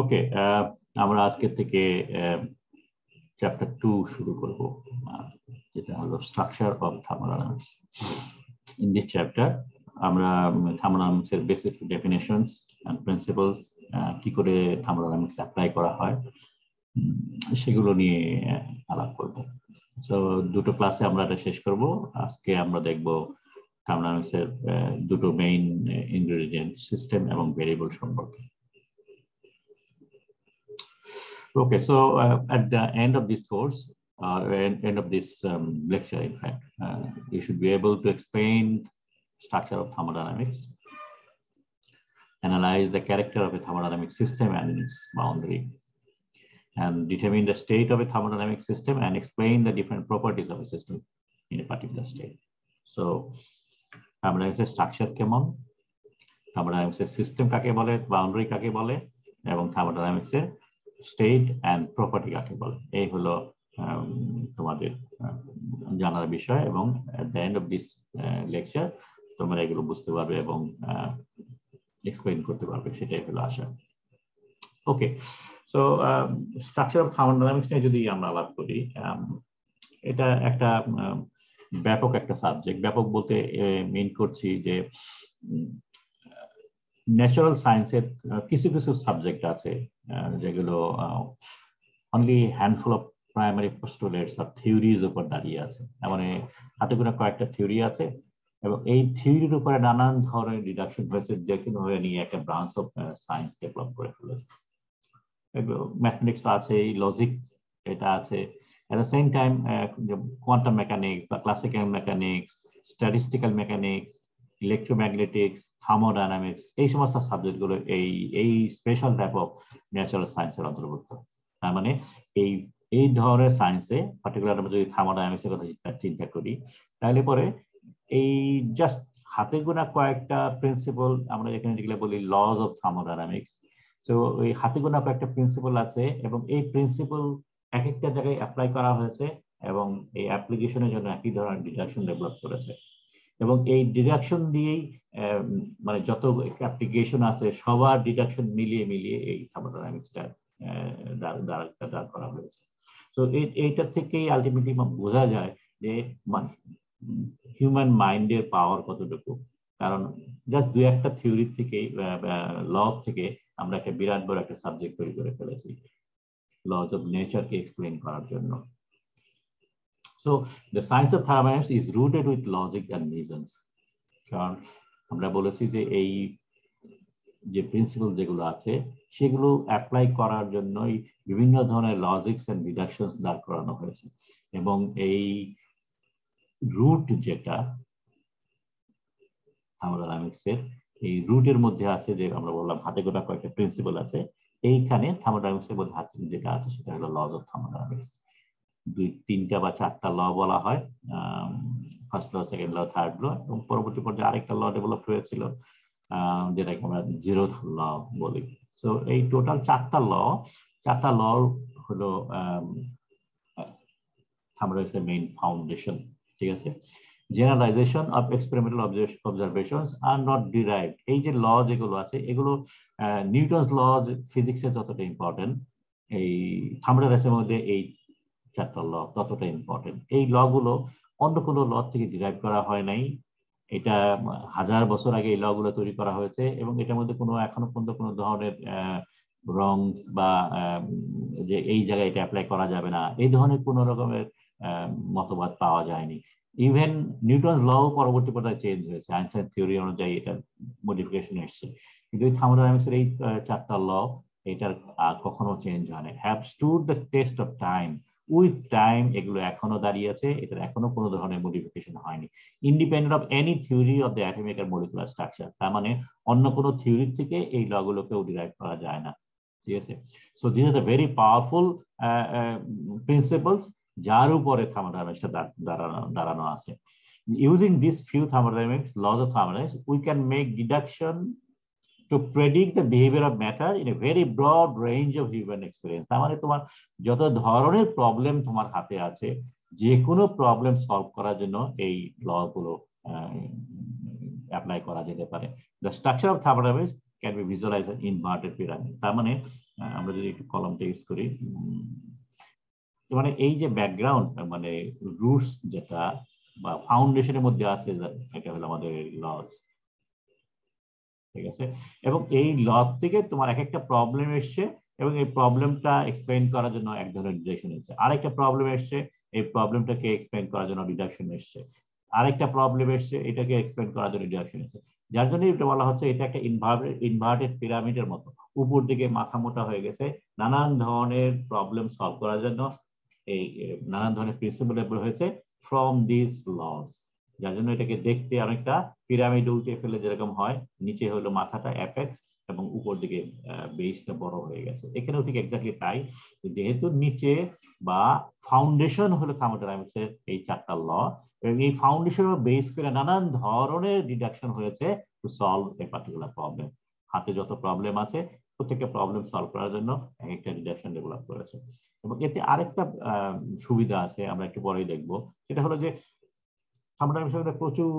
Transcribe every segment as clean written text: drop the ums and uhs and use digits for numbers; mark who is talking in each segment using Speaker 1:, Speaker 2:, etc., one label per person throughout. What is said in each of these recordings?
Speaker 1: ওকে, আমরা আজকে থেকে চ্যাপ্টার 2 শুরু করব, যেটা হলো structure of thermodynamics. In this chapter আমরা থার্মোডাইনামিক্স এর বেসিক ডেফিনেশনস এন্ড প্রিন্সিপলস, কি করে থার্মোডাইনামিক্স অ্যাপ্লাই করা হয় সেগুলো নিয়ে আলাপ করব। সো দুটো ক্লাসে আমরা এটা শেষ করব। আজকে আমরা দেখব থার্মোডাইনামিক্স এর দুটো মেইন ইনগ্রেডিয়েন্ট, সিস্টেম এবং ভেরিয়েবল সম্পর্কে। Okay, so at the end of this course, end of this lecture, in fact, you should be able to explain structure of thermodynamics, analyze the character of a thermodynamic system and its boundary, and determine the state of a thermodynamic system and explain the different properties of a system in a particular state. So, thermodynamics structure kemon, thermodynamics system kake bole, boundary kake bole, এবং thermodynamics state and property কাকে বলে, এই হলো তোমাদের জানার বিষয়। এবং at the end of this lecture তোমরা এগুলো বুঝতে পারবে এবং এক্সপ্লেইন করতে পারবে, সেটাই হলো আশা। ওকে, সো স্ট্রাকচার অফ থার্মোডাইনামিক্স নিয়ে যদি আমরা আলাপ করি, এটা একটা ব্যাপক একটা সাবজেক্ট। ব্যাপক বলতে মিন করছি যে ন্যাচারাল সায়েন্সের কিছু কিছু সাবজেক্ট আছে যেগুলো only handful of primary postulates আর থিওরিজ উপর দাঁড়িয়ে আছে। মানে হাতে গোনা কয়েকটা থিওরি আছে এবং এই থিওরির উপরে নানান ধরনের ডিডাকশন হয়েছে, যেগুলো হয়ে নিয়ে একটা ব্রাঞ্চ অফ সায়েন্স ডেভেলপ করে ফেলেছে। ম্যাথমেটিক্স আছে, লজিক এটা আছে, at the same time quantum mechanics বা classical mechanics, statistical mechanics, electromagnetics, thermodynamics, এই সমস্ত সাবজেক্টগুলো এই স্পেশাল টাইপ অফ ন্যাচারাল সায়েন্সের অন্তর্ভুক্ত। তার মানে এই ধরনের সায়েন্সে পার্টিকুলার আমরা যদি থার্মোডাইনামিক্সের কথা চিন্তা করি, তাহলে পরে এই জাস্ট হাতে গোনা কয়েকটা প্রিন্সিপল, আমরা এখানে যেগুলো বলি লজ অফ থার্মোডাইনামিক্স, তো ওই হাতে গোনা কয়েকটা প্রিন্সিপল আছে এবং এই প্রিন্সিপল এক একটা জায়গায় অ্যাপ্লাই করা হয়েছে এবং এই অ্যাপ্লিকেশনের জন্য একই ধরনের ডিডাকশন ডেভেলপ করেছে। এবং এই ডিডাকশন দিয়েই মানে যত অ্যাপ্লিকেশন আছে সবার ডিডাকশন মিলিয়ে এই থার্মোডাইনামিক্সটা দাঁড় করা হয়েছে। তো এইটা থেকেই আলটিমেটলি বোঝা যায় যে হিউম্যান মাইন্ডের পাওয়ার কতটুকু। কারণ জাস্ট দুই একটা থিওরি থেকেই, ল থেকে আমরা একটা বিরাট বড় একটা সাবজেক্ট তৈরি করে ফেলেছি লজ অফ নেচারকে এক্সপ্লেইন করার জন্য। So the science of thermodynamics is rooted with logic and reasons. কারণ আমরা বলেছি যে এই যে প্রিন্সিপাল যেগুলো আছে সেগুলো অ্যাপ্লাই করার জন্যই বিভিন্ন ধরনের লজিকস এন্ড ডিডাকশনস দাঁড় করানো হয়েছে। এবং এই রুট যেটা থার্মোডাইনামিক্স এর, এই রুটের মধ্যে আছে যে আমরা বললাম হাতে গোনা কয়েকটা প্রিন্সিপাল আছে, এইখানে থার্মোডাইনামিক্স এর মধ্যে যেটা আছে সেটা হলো লজ অফ থার্মোডাইনামিক্স। তিনটা বা চারটা ল বলা হয়, first law, second law, third law, এবং পরবর্তী পর্যায়ে আরেকটা ল ডেভেলপ হয়েছিল যেটাকে আমরা জিরোথ ল বলি। সো এই টোটাল চারটা ল হলো থার্মোডাইনামিক্সের মেইন ফাউন্ডেশন। ঠিক আছে, generalisation of experimental observations are not derived. এই যে ল যেগুলো আছে এগুলো নিউটনস ল ফিজিক্সের যতটা ইম্পর্টেন্ট, এই থার্মোডাইনামিক্সের মধ্যে এই চারটা ল ততটা ইম্পর্টেন্ট। এই ল গুলো অন্য কোনো ল থেকে ডিরাইভ করা হয় নাই। এটা 1000 বছর আগে এই ল গুলো তৈরি করা হয়েছে এবং এটার মধ্যে এখনো পর্যন্ত কোনো ধরনের রংস বা যে এই জায়গায় এটা অ্যাপ্লাই করা যাবে না, এই ধরনের কোনো রকমের মতবাদ পাওয়া যায়নি। ইভেন নিউটনস ল পরবর্তী পর্যায়ে চেঞ্জ হয়েছে, আইনস্টাইন থিওরি অনুযায়ী এটা মডিফিকেশন এসছে, কিন্তু এই থার্মোডাইনামিক্সের এই চারটা ল এটার কখনো চেঞ্জ হয় না। Have stood the test of time, with time এগুলো এখনো দাঁড়িয়ে আছে, এটার এখনো কোনো ধরনের মডিফিকেশন হয়নি, independent of any theory of the atomic আর মলিকুলার স্ট্রাকচার। তার মানে অন্য কোনো থিওরি থেকে এই ল গুলোকেও ডিরাইভ করা যায় না। ঠিক আছে, so this are the very powerful principles যার উপরে থার্মোডাইনামিক্সটা দাঁড়ানো আছে। Using these few thermodynamics laws of thermodynamics, we can make deduction to predict the behavior of matter in a very broad range of human experience. তার মানে তোমার যত ধরনের problem তোমার হাতে আছে, যে কোনো প্রবলেম সলভ করার জন্য এই ল গুলো অ্যাপ্লাই করা যেতে পারে। The structure of thermodynamics can be visualize inverted pyramid. তার মানে আমরা যদি একটু কলমটা ইউজ করি, মানে এই যে ব্যাকগ্রাউন্ড মানে রুটস যেটা বা ফাউন্ডেশনের মধ্যে আছে, এটা হলো আমাদের লস, ঠিক আছে। এবং এই লস থেকে তোমার এক একটা প্রবলেম এসছে এবং এই প্রবলেমটা এক্সপ্লেইন করার জন্য এক ধরনের ডিডাকশন এসছে, আরেকটা প্রবলেম এসছে এই প্রবলেমটাকে এক্সপ্লেইন করার জন্য ডিডাকশন এসছে, আরেকটা প্রবলেম এসছে এটাকে এক্সপ্লেইন করার জন্য ডিডাকশন এসছে। যার জন্য এটা বলা হচ্ছে এটা একটা ইনভার্টেড পিরামিডের মতো, উপর দিকে মাথা মোটা হয়ে গেছে, নানান ধরনের প্রবলেম সলভ করার জন্য এই নানান ধরনের প্রিন্সিপাল ডেভেলপ হয়েছে ফ্রম দিস লস। যার জন্য এটাকে দেখতে অনেকটা পিরামিড উল্টে ফেলে যেরকম হয়, নিচে হলো মাথাটা অ্যাপেক্স এবং উপর দিকে বেসটা বড় হয়ে গেছে, এখানেও ঠিক এক্স্যাক্টলি তাই। যেহেতু নিচে বা ফাউন্ডেশন হলো থার্মোডাইনামিক্সের এই চারটা ল, এবং এই ফাউন্ডেশন বেস করে নানান ধরনের ডিডাকশন হয়েছে to solve a particular problem. হাতে যত প্রবলেম আছে প্রত্যেকটা প্রবলেম সলভ করার জন্য একটা ডিডাকশন ডেভেলপ করেছে। এবং এতে আরেকটা সুবিধা আছে, আমরা একটু পরেই দেখবো, সেটা হলো যে থার্মোডাইনামিক্সে প্রচুর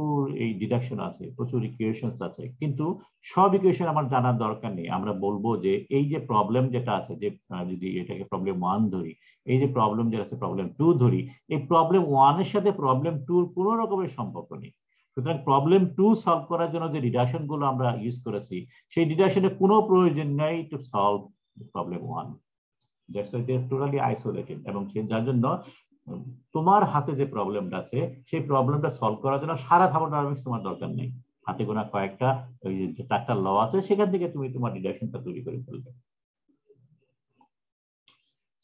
Speaker 1: এই ডিডাকশন আছে, প্রচুর ইকুয়েশনস আছে, কিন্তু সব ইকুয়েশন আমার জানার দরকার নেই। আমরা বলবো যে এই যে প্রবলেম যেটা আছে, যে যদি এটাকে প্রবলেম 1 ধরি, এই যে প্রবলেম যেটা আছে প্রবলেম 2 ধরি, এই প্রবলেম 1 এর সাথে প্রবলেম 2 এর কোনো রকমের সম্পর্ক নেই। সুতরাং প্রবলেম 2 সলভ করার জন্য যে ডিডাকশন গুলো আমরা ইউজ করেছি, সেই ডিডাকশনের কোনো প্রয়োজন নেই to solve problem 1। That's why they are totally isolated. এবং যার জন্য তোমার হাতে যে প্রবলেমটা আছে সেই প্রবলেমটা সলভ করার জন্য সারা থার্মোডাইনামিক্স তোমার দরকার নেই, হাতে গোনা কয়েকটা ওই যে চারটা ল আছে সেখান থেকে তুমি তোমার ডিডাকশনটা তৈরি করে ফেলবে।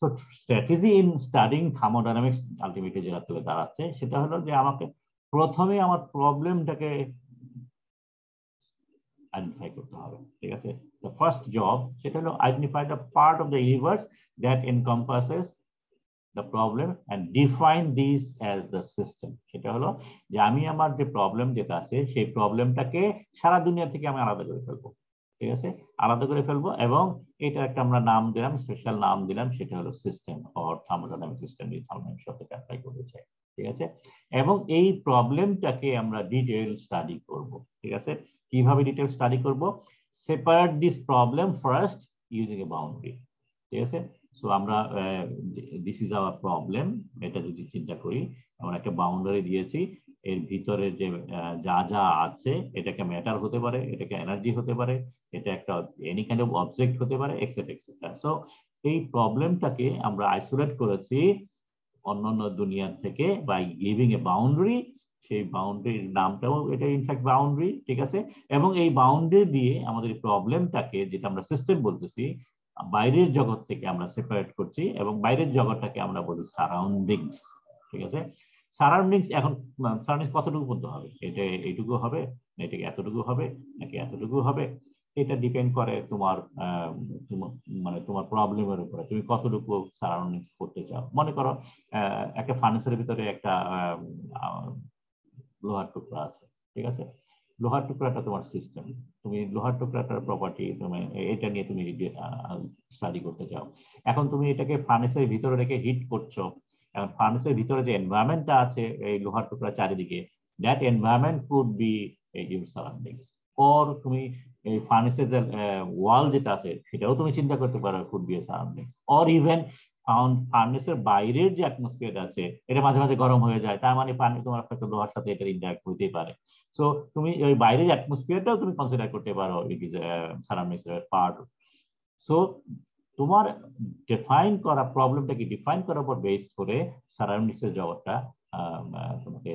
Speaker 1: তো strategy in studying thermodynamics ultimately যেটা তুলে দাঁড়াচ্ছে সেটা হলো যে আমাকে প্রথমে আমার প্রবলেমটাকে আইডেন্টিফাই করতে হবে, ঠিক আছে। দ্য ফার্স্ট জব সেটা হলো identify the part of the universe that encompasses the problem and define these as the system। সেটা হলো যে আমি আমার যে প্রবলেম যেটা আছে সেই প্রবলেমটাকে সারা দুনিয়া থেকে আমি আলাদা করে ফেলবো, ঠিক আছে, আলাদা করে ফেলবো। এবং এটা একটা আমরা নাম দিলাম, স্পেশাল নাম দিলাম, সেটা হলো সিস্টেম অর থার্মোডাইনামিক সিস্টেম, এই থার্মোডাইনামিক শব্দটা অ্যাপ্লাই করেছে, ঠিক আছে। এবং এই প্রবলেমটাকে আমরা ডিটেইল স্টাডি করব, ঠিক আছে। কিভাবে ডিটেইল স্টাডি করব? Separate this problem first using a boundary, ঠিক আছে। সো আমরা দিস ইজ আওয়ার প্রবলেম, এটা যদি চিন্তা করি আমরা একটা বাউন্ডারি দিয়েছি, এর ভিতরে যে যা যা আছে এটাকে ম্যাটার হতে পারে, এটাকে এনার্জি হতে পারে, এটা একটা এনি কাইন্ড অফ অবজেক্ট হতে পারে, এক্সেট্রা এক্সেট্রা। সো এই প্রবলেমটাকে আমরা আইসোলেট করেছি অন্যান্য দুনিয়ার থেকে বাই গিভিং এ বাউন্ডারি। সেই বাউন্ডারির নামটাও এটা ইনফ্যাক্ট বাউন্ডারি, ঠিক আছে। এবং এই বাউন্ডারি দিয়ে আমাদের প্রবলেমটাকে, যেটা আমরা সিস্টেম বলতেছি, বাইরের জগৎ থেকে আমরা সেপারেট করছি, এবং বাইরের জগৎটাকে আমরা বলি সারাউন্ডিংস, ঠিক আছে। সারাউন্ডিংস, এখন সারাউন্ডিংস কতটুকু পর্যন্ত হবে, এটা এইটুকু হবে, এটাকে এতটুকু হবে, নাকি এতটুকু হবে, এটা ডিপেন্ড করে তোমার মানে তোমার প্রবলেমের উপরে, তুমি কতটুকু সারাউন্ডিংস করতে চাও। মনে করো একটা ফার্নেসের ভিতরে একটা লোহার টুকরা আছে, ঠিক আছে। লোহার টুকরাটা তোমার সিস্টেম, তুমি লোহার টুকরাটার প্রপার্টি তুমি এটা নিয়ে তুমি স্টাডি করতে চাও। এখন তুমি এটাকে ফার্নেসের ভিতরে রেখে হিট করছো, এখন ফার্নেসের ভিতরে যে এনভায়রনমেন্টটা আছে এই লোহার টুকরা চারিদিকে, that environment could be your surroundings. Or তুমি এই ফার্নেসের যে ওয়াল যেটা আছে সেটাও তুমি চিন্তা করতে পারো, could be a surroundings. Or even ফার্নেসের বাইরের যে অ্যাটমসফিয়ার আছে এটা মাঝে মাঝে গরম হয়ে যায়, তার মানে পানি তোমার একটা লোহার সাথে এটা ইন্টারঅ্যাক্ট হইতে পারে। সো তুমি ওই বাইরের অ্যাটমসফিয়ারটাও তুমি কনসিডার করতে পারো, ইট ইজ সারাউন্ডিংস এর পার্ট। সো তোমার ডিফাইন করা প্রবলেমটাকে ডিফাইন করার উপর বেস করে সারাউন্ডিংস এর জগৎটা তোমাকে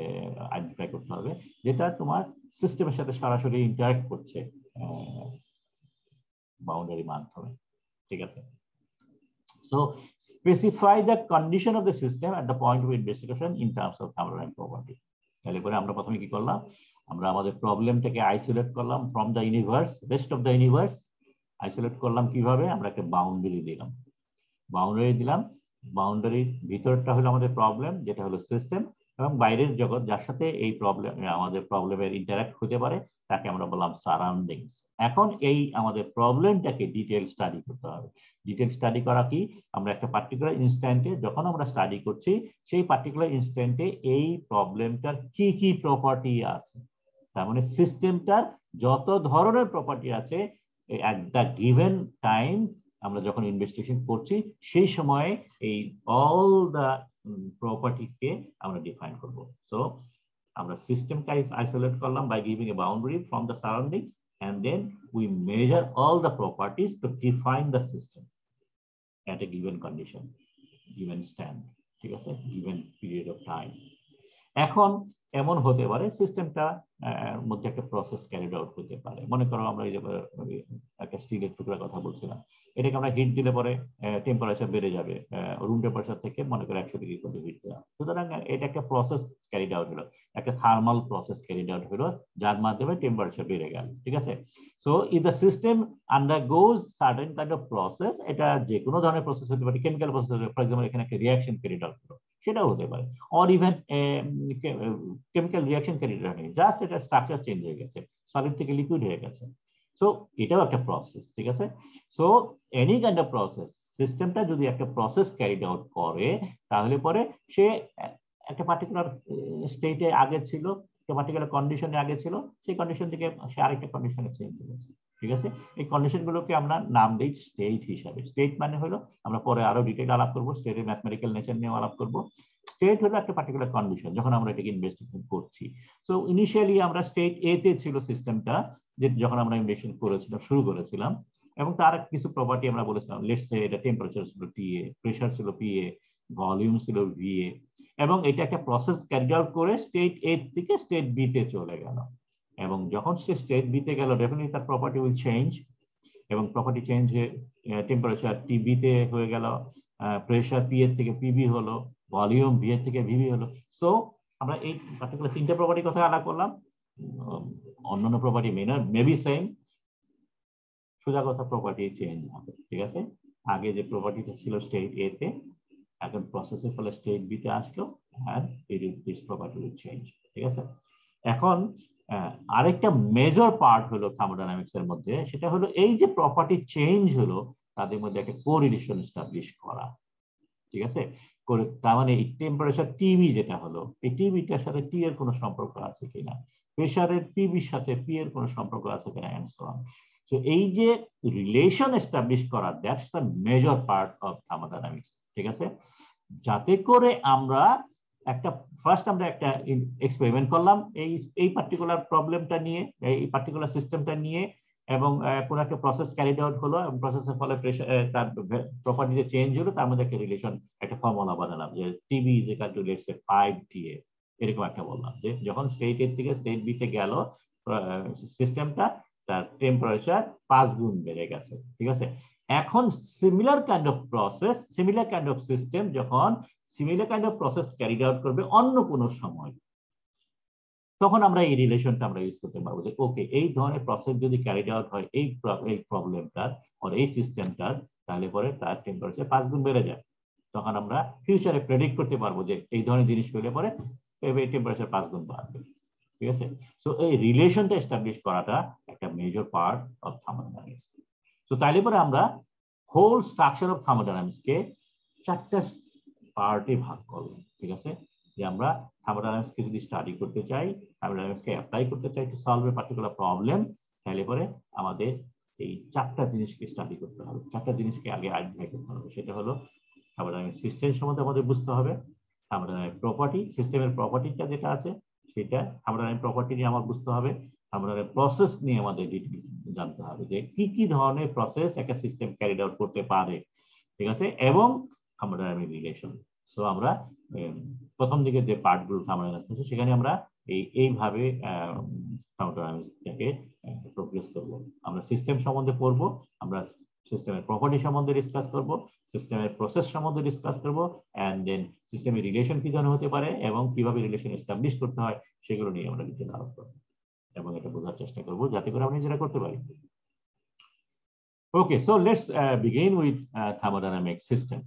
Speaker 1: আইডেন্টিফাই করতে হবে, যেটা তোমার সিস্টেমের সাথে সরাসরি ইন্টারঅ্যাক্ট করছে বাউন্ডারি মাধ্যমে, ঠিক আছে। So specify the condition of the system at the point of investigation in terms of thermodynamic property. তাহলে পরে আমরা প্রথমে কি করলাম, আমরা আমাদের প্রবলেমটাকে আইসোলেট করলাম from the universe, rest of the universe. Isolate করলাম কিভাবে, আমরা একটা বাউন্ডারি দিলাম, বাউন্ডারির ভিতরটা হলো আমাদের প্রবলেম, যেটা হলো সিস্টেম, এবং বাইরের জগৎ যার সাথে এই প্রবলেম আমাদের প্রবলেমের ইন্টারঅ্যাক্ট হতে পারে তাকে আমরা বললাম সারাউন্ডিংস। এখন এই আমাদের প্রবলেমটাকে ডিটেইল স্টাডি করতে হবে। ডিটেইল স্টাডি করা কি, আমরা একটা পার্টিকুলার ইনস্ট্যান্টে যখন আমরা স্টাডি করছি সেই পার্টিকুলার ইনস্ট্যান্টে এই প্রবলেমটার কি কি প্রপার্টি আছে, তার মানে সিস্টেমটার যত ধরনের প্রপার্টি আছে at the given time আমরা যখন ইনভেস্টিগেশন করছি সেই সময়ে এই অল দ্য প্রপার্টিকে আমরা ডিফাইন করব। সো আমরা সিস্টেমটা আইসোলেট করলাম by giving a boundary from the surroundings and then we measure all the properties to define the system at a given condition, given stand, ঠিক আছে, given period of time। এখন এমন হতে পারে সিস্টেমটা মধ্যে একটা প্রসেস ক্যারিড আউট হতে পারে। মনে করো আমরা এই যে একটা স্টিলের টুকরার কথা বলছিলাম, এটাকে আমরা হিট দিলে পরে টেম্পারেচার বেড়ে যাবে, রুম টেম্পারেচার থেকে মনে করো 100 ডিগ্রি পর্যন্ত হিট দেওয়া। সুতরাং এটা একটা প্রসেস ক্যারিড আউট হলো, একটা থার্মাল প্রসেস ক্যারিড আউট হলো, যার মাধ্যমে টেম্পারেচার বেড়ে গেল, ঠিক আছে। So if the system আন্ডারগোজ certain kind of process, এটা যে কোনো ধরনের প্রসেস হতে পারে, কেমিক্যাল প্রসেস হতে পারে, ফর এক্সাম্পল এখানে একটা রিঅ্যাকশন ক্যারিড আউট হলো, সেটাও হতে পারে, or even chemical reaction carried out নেই, জাস্ট এটা স্ট্রাকচার চেঞ্জ হয়ে গেছে, সলিড থেকে লিকুইড হয়ে গেছে। সো এটাও একটা প্রসেস, ঠিক আছে। So any kind of process, সিস্টেমটা যদি একটা প্রসেস ক্যারিড আউট করে তাহলে পরে সে একটা পার্টিকুলার স্টেটে আগে ছিল, একটা পার্টিকুলার কন্ডিশনে আগে ছিল, সেই কন্ডিশন থেকে সে আরেকটা কন্ডিশনে চেঞ্জ হয়েছে, ঠিক আছে। এই কন্ডিশন গুলোকে আমরা নাম দিই স্টেট হিসাবে। স্টেট মানে হলো, আমরা পরে আরো ডিটেইল আলাপ করবো, স্টেটের ম্যাথমেটিক্যাল নেচার নিয়ে আলাপ করবো। স্টেট হলো একটা পার্টিকুলার কন্ডিশন যখন আমরা এটাকে ইনভেস্টিগেশন করছি। সো ইনিশিয়ালি আমরা স্টেট এ তে ছিল সিস্টেমটা, যে যখন আমরা ইনভেস্টিগেশন করেছিলাম, শুরু করেছিলাম, এবং তার কিছু প্রপার্টি আমরা বলেছিলাম, লেটস সে এটা টেম্পারেচার ছিল টিএ, প্রেসার ছিল পিএ, ভলিউম ছিল ভিএ, এবং এটা একটা প্রসেস ক্যারি আউট করে স্টেট এ থেকে স্টেট বি তে চলে গেল। এবং যখন সে স্টেট বি তে গেল, ডেফিনেটলি তার প্রপার্টি উইল চেঞ্জ, এবং প্রপার্টি চেঞ্জ হয়ে টেম্পারেচার টিবি তে হয়ে গেল, প্রেসার পি এর থেকে পিবি হলো, ভলিউম ভি এর থেকে ভিভি হলো। সো আমরা এই পার্টিকুলার তিনটা প্রপার্টির কথা আলাপ করলাম। অন্যান্য প্রপার্টি মেবি সেম, সোজা কথা প্রপার্টি চেঞ্জ হবে, ঠিক আছে। আগে যে প্রপার্টিটা ছিল স্টেট এ তে, এখন প্রসেসের ফলে স্টেট বি তে আসলো, আর দিস প্রপার্টি উইল চেঞ্জ, ঠিক আছে। এখন আরেকটা মেজর পার্ট হলো থার্মোডাইনামিক্স এর মধ্যে, সেটা হলো এই যে প্রপার্টি চেঞ্জ হলো তাদের মধ্যে একটা কোরিলেশন এস্টাবলিশ করা, ঠিক আছে। তার মানে এই টেম্পারেচার টিবি যেটা হলো, এই টিবিটার সাথে টি এর কোনো সম্পর্ক আছে কিনা, প্রেসারের পিবির সাথে পি এর কোনো সম্পর্ক আছে কিনা, এন্ড সো অন। সো এই যে রিলেশন এস্টাবলিশ করা, that's the major part of thermodynamics, ঠিক আছে। যাতে করে আমরা ফার্স্ট আমরা একটা এক্সপেরিমেন্ট করলাম এই পার্টিকুলার প্রবলেমটা নিয়ে, এই পার্টিকুলার সিস্টেমটা নিয়ে, এবং কোন একটা প্রসেস ক্যারিড আউট হলো, এবং প্রসেসের ফলে প্রেসার তার প্রপার্টিতে চেঞ্জ হলো, তার মধ্যে একটা রিলেশন, একটা ফর্মুলা বানালাম যে TB is equal to let's say 5TA, এরকম একটা বললাম যে যখন স্টেট এ থেকে স্টেট বি তে গেল সিস্টেমটা, তার টেম্পারেচার 5 গুণ বেড়ে গেছে, ঠিক আছে। এখন similar kind of process, similar kind of system যখন similar kind of process carried out করবে অন্য কোনো সময়, তখন আমরা এই রিলেশনটা আমরা ইউজ করতে পারবো যে ওকে, এই ধরনের প্রসেস যদি ক্যারিড আউট হয় এই প্রবলেমটার আর এই সিস্টেমটার, তাহলে পরে তার টেম্পারেচার 5 গুণ বেড়ে যায়। তখন আমরা ফিউচারে প্রেডিক্ট করতে পারবো যে এই ধরনের জিনিস করলে পরে টেম্পারেচার 5 গুণ বাড়বে, ঠিক আছে। সো এই রিলেশনটা এস্টাবলিশ করাটা একটা মেজর পার্ট অফ থার্মোডাইনামিক্স। তো তাইলে পরে আমরা হোল স্ট্রাকচার অফ থার্মোডাইনামিক্সকে 4টা পার্টে ভাগ করব, ঠিক আছে। যে আমরা থার্মোডাইনামিক্সকে যদি স্টাডি করতে চাই, থার্মোডাইনামিক্সকে অ্যাপ্লাই করতে চাই to solve a particular problem, তাহলে পরে আমাদের এই 4টা জিনিসকে স্টাডি করতে হবে, 4টা জিনিসকে আগে আইডেন্টিফাই করতে হবে। সেটা হলো থার্মোডাইনামিক সিস্টেম সম্বন্ধে আমাদের বুঝতে হবে, থার্মোডাইনামিক প্রপার্টি, সিস্টেমের প্রপার্টিটা যেটা আছে সেটা থার্মোডাইনামিক প্রপার্টি নিয়ে আমার বুঝতে হবে, থার্মোডাইনামিক প্রসেস নিয়ে আমাদের জানতে হবে যে কি কি ধরনের প্রসেস একটা সিস্টেম ক্যারিড আউট করতে পারে, ঠিক আছে, এবং থার্মোডাইনামিক রিলেশন। সো আমরা প্রথম দিকে যে পার্টগুলো থার্মোডাইনামিক্স আছে সেখানে আমরা এইভাবে থার্মোডাইনামিক্সটাকে প্রোগ্রেস করব। আমরা সিস্টেম সম্বন্ধে পড়বো, আমরা সিস্টেমের প্রপার্টি সম্বন্ধে ডিসকাস করব, সিস্টেমের প্রসেস সম্বন্ধে ডিসকাস করব, এন্ড দেন সিস্টেমের রিলেশন কি ধরনের হতে পারে এবং কিভাবে রিলেশন এস্টাবলিশ করতে হয় সেগুলো নিয়ে আমরা ডিটেইল আলোচনা করব এবং এটা বোঝার চেষ্টা করব যাতে করে আমরা নিজেরা করতে পারি। Okay, so let's begin with thermodynamic system.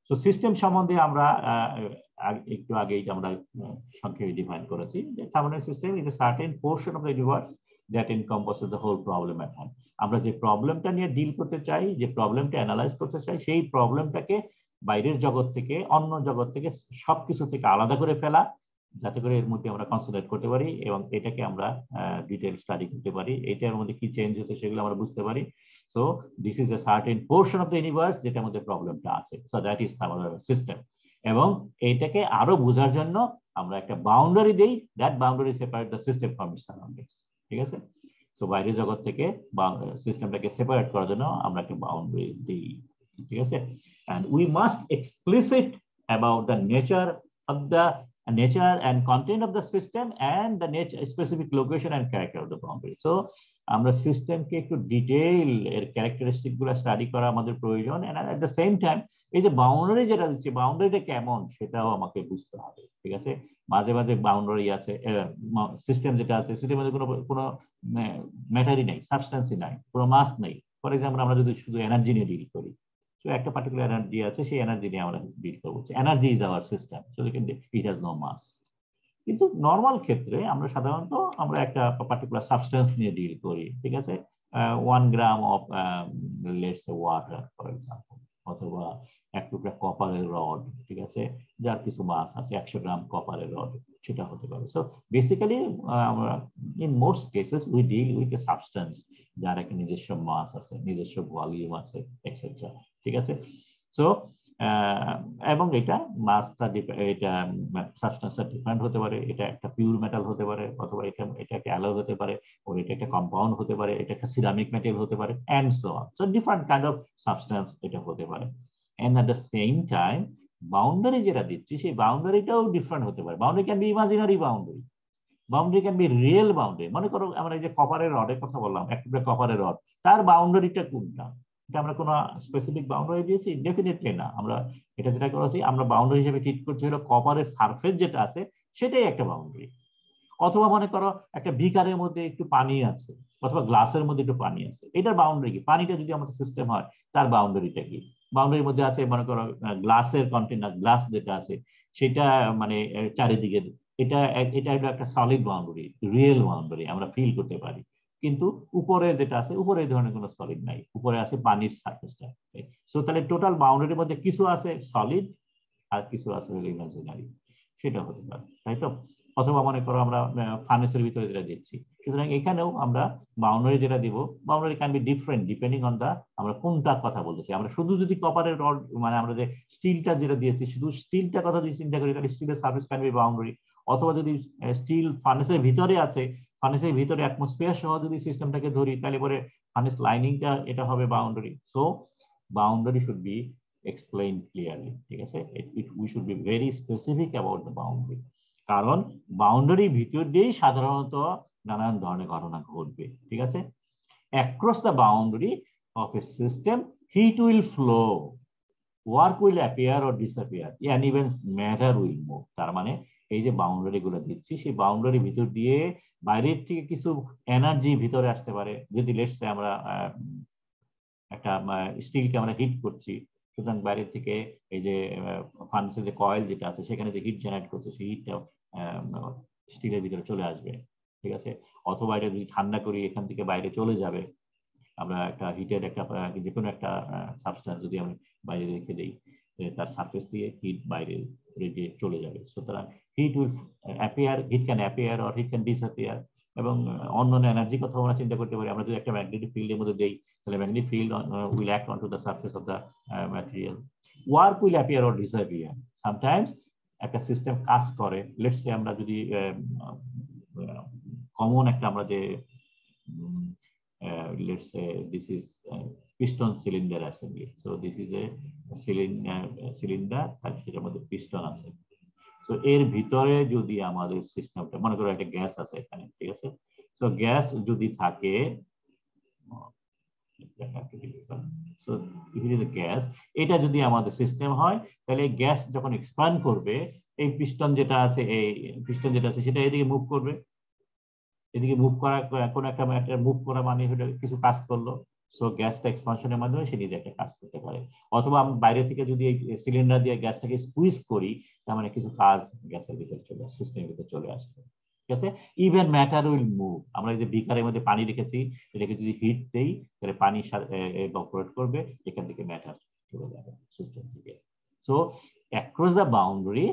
Speaker 1: So system সম্বন্ধে আমরা একটু আগেই আমরা সংক্ষেপে ডিফাইন করেছি যে thermodynamic system is a certain portion of the universe that encompasses the whole problem at hand. আমরা যে প্রবলেমটা নিয়ে ডিল করতে চাই, যে প্রবলেমটা অ্যানালাইজ করতে চাই, সেই প্রবলেমটাকে বাইরের জগৎ থেকে, অন্য জগৎ থেকে, সবকিছু থেকে আলাদা করে ফেলা, যাতে করে এর মধ্যে আমরা কনসেন্ট্রেট করতে পারি এবং এটাকে আমরা ডিটেইল স্টাডি করতে পারি, এটার মধ্যে কি চেঞ্জ হচ্ছে সেগুলো আমরা বুঝতে পারি। So this is a certain portion of the universe যেটার মধ্যে প্রবলেমটা আছে, so that is thermodynamic system. এবং এইটাকে আরো বোঝার জন্য আমরা একটা বাউন্ডারি দেই, that boundary separate the system from its surroundings. ঠিক আছে, সো বাইরের জগৎ থেকে সিস্টেমটাকে সেপারেট করার জন্য আমরা একটা বাউন্ডারি দিই। ঠিক আছে, and we must explicit about the nature and content of the system and the nature, specific location and character of the boundary. So আমরা সিস্টেমকে একটু ডিটেইল এর ক্যারেক্টারিস্টিক গুলো স্টাডি করা আমাদের প্রয়োজন, and at the same time এই যে বাউন্ডারি যেটা দিচ্ছে বাউন্ডারিটা কেমন সেটাও আমাকে বুঝতে হবে। ঠিক আছে, মাঝে মাঝে বাউন্ডারি আছে, সিস্টেম যেটা আছে সিস্টেমের মধ্যে কোনো ম্যাটারই নাই, সাবস্টেন্সই নাই, কোনো মাস নেই। ফর এক্সাম্পল আমরা যদি শুধু এনার্জি নিয়ে ডিল করি, তো একটা পার্টিকুলার এনার্জি আছে, সেই এনার্জি নিয়ে আমরা ডিল করবো, energy is our system, so it has no mass. কিন্তু নর্মাল ক্ষেত্রে আমরা সাধারণত আমরা একটা পার্টিকুলার সাবস্টেন্স নিয়ে ডিল করি। ঠিক আছে, 1 gram of let's say water for example, অথবা 1 টুকরা কপারের রড, ঠিক আছে, যার কিছু মাস আছে, 100 গ্রাম কপারের রড, সেটা হতে পারে। সো বেসিক্যালি আমরা in most cases we deal with a substance যার একটা নিজস্ব মাস আছে, নিজস্ব ভলিউম আছে, এক্সেট্রা। ঠিক আছে, সো এবং এটা মাসটা এটা সাবস্টেন্সটা ডিফারেন্ট হতে পারে, এটা একটা পিওর মেটাল হতে পারে, অথবা এটা একটা অ্যালয় হতে পারে, ও এটা একটা কম্পাউন্ড হতে পারে, এটা একটা সিরামিক মেটেরিয়াল হতে পারে, and so on. So different kind of substance এটা হতে পারে। And at the same time boundary যেটা দিচ্ছি সেই বাউন্ডারিটাও ডিফারেন্ট হতে পারে। Boundary can be imaginary boundary, boundary can be real boundary. মনে করো আমরা এই যে কপারের রডের কথা বললাম, একটা কপারের রড, তার বাউন্ডারিটা কোনটা? এটা আমরা কোনো স্পেসিফিক বাউন্ডারি দিয়েছি? ডেফিনেটলি না। আমরা এটা যেটা করেছি, আমরা বাউন্ডারি হিসেবে ট্রিট করছি হলো কপারের সারফেস যেটা আছে সেটাই একটা বাউন্ডারি। অথবা মনে করো একটা বিকারের মধ্যে একটু পানি আছে, অথবা গ্লাসের মধ্যে একটু পানি আছে, এটার বাউন্ডারি কি? পানিটা যদি আমাদের সিস্টেম হয় তার বাউন্ডারিটা কি? বাউন্ডারির মধ্যে আছে মনে করো গ্লাসের কন্টেনার, গ্লাস যেটা আছে সেটা মানে চারিদিকে, এটা এটা হলো একটা সলিড বাউন্ডারি, রিয়েল বাউন্ডারি, আমরা ফিল করতে পারি। কিন্তু উপরে যেটা আছে, উপরে এই ধরনের কোনো সলিড নাই, উপরে আছে পানির সারফেসটা। সো তাহলে টোটাল বাউন্ডারির মধ্যে কিছু আছে সলিড আর কিছু আছে ইমাজিনারি, সেটা হতে পারে, তাই তো? অথবা মনে করো আমরা ফার্নেসের ভিতরে যেটা দিচ্ছি, সুতরাং এখানেও আমরা বাউন্ডারি যেটা দিব, boundary can be different depending on the আমরা কোনটার কথা বলতেছি। আমরা শুধু যদি কপারের রড মানে আমরা যে স্টিলটা যেটা দিয়েছি, শুধু স্টিলটা কথা যদি চিন্তা করি তাহলে স্টিলের সার্ফেস ক্যান বি বাউন্ডারি। অথবা যদি স্টিল ফার্নেসের ভিতরে আছে, ফার্নেসের ভিতরে অ্যাটমসফিয়ার সহ যদি সিস্টেমটাকে ধরি, তাহলে পরে ফার্নেস লাইনিংটা এটা হবে boundary. So boundary should be explained clearly. ঠিক আছে, we should be very specific about the boundary, কারণ বাউন্ডারি ভিতর দিয়েই সাধারণত নানান ধরনের ঘটনা ঘটবে। ঠিক আছে, across the boundary of a system heat will flow, work will appear or disappear, and even matter will move. তার মানে এই যে বাউন্ডারি গুলো দিচ্ছি, সেই বাউন্ডারি ভিতর দিয়ে বাইরের থেকে কিছু এনার্জি ভিতরে আসতে পারে। যদি লেটস সে আমরা একটা স্টিলকে আমরা হিট করছি, সুতরাং বাইরে থেকে এই যে ফার্নেসের যে কয়েল যেটা আছে সেখানে যে হিট জেনারেট করছে সেই হিটটা স্টিলের ভিতরে চলে আসবে। ঠিক আছে, অথবা এটা যদি ঠান্ডা করি এখান থেকে বাইরে চলে যাবে। আমরা একটা হিটের একটা যে কোনো একটা সাবস্টেন্স যদি আমি বাইরে রেখে দিই, তার সারফেস দিয়ে হিট বাইরে রেডিয়েট চলে যাবে। সুতরাং heat will appear, heat can appear or heat can disappear. এবং অন্যান্য এনার্জির কথা আমরা চিন্তা করতে পারি। আমরা যদি একটা ম্যাগনেটিক ফিল্ডের মধ্যে দেই, তাহলে magnetic field will act onto the surface of the material. Work will appear or disappear. Sometimes একটা সিস্টেম কাজ করে, লেটস সে আমরা যদি কমন একটা আমরা যে let's say this is piston cylinder assembly. So this is a cylinder, তার সেটার মধ্যে পিস্টন আছে। তো এর ভিতরে যদি আমাদের সিস্টেমটা মনে করো একটা গ্যাস আছে এখানে, ঠিক আছে, তো গ্যাস যদি থাকে, so if it is a gas, এটা যদি আমাদের সিস্টেম হয়, তাহলে গ্যাস যখন এক্সপ্যান্ড করবে, এই পিস্টন যেটা আছে, এই পিস্টন যেটা আছে সেটা এদিকে মুভ করবে। এদিকে মুভ করা, কোন একটা মুভ করা মানে হলো কিছু কাজ করলো। সো গ্যাসটা এক্সপানশনের মাধ্যমে সে নিজে একটা কাজ করতে পারে। অথবা আমি বাইরে থেকে যদি এই সিলিন্ডার দিয়ে গ্যাসটাকে স্কুইজ করি, তার মানে কিছু কাজ গ্যাসের ভিতরে চলে আসে, সিস্টেমের ভিতরে চলে আসবে। ঠিক আছে, ইভেন ম্যাটার উইল মুভ। আমরা এই যে বিকারের মধ্যে পানি রেখেছি, এটাকে যদি হিট দেই তাহলে পানি ইভাপোরেট করবে, এখান থেকে ম্যাটার চলে যাবে সিস্টেম থেকে। সো অ্যাক্রস দ্য বাউন্ডারি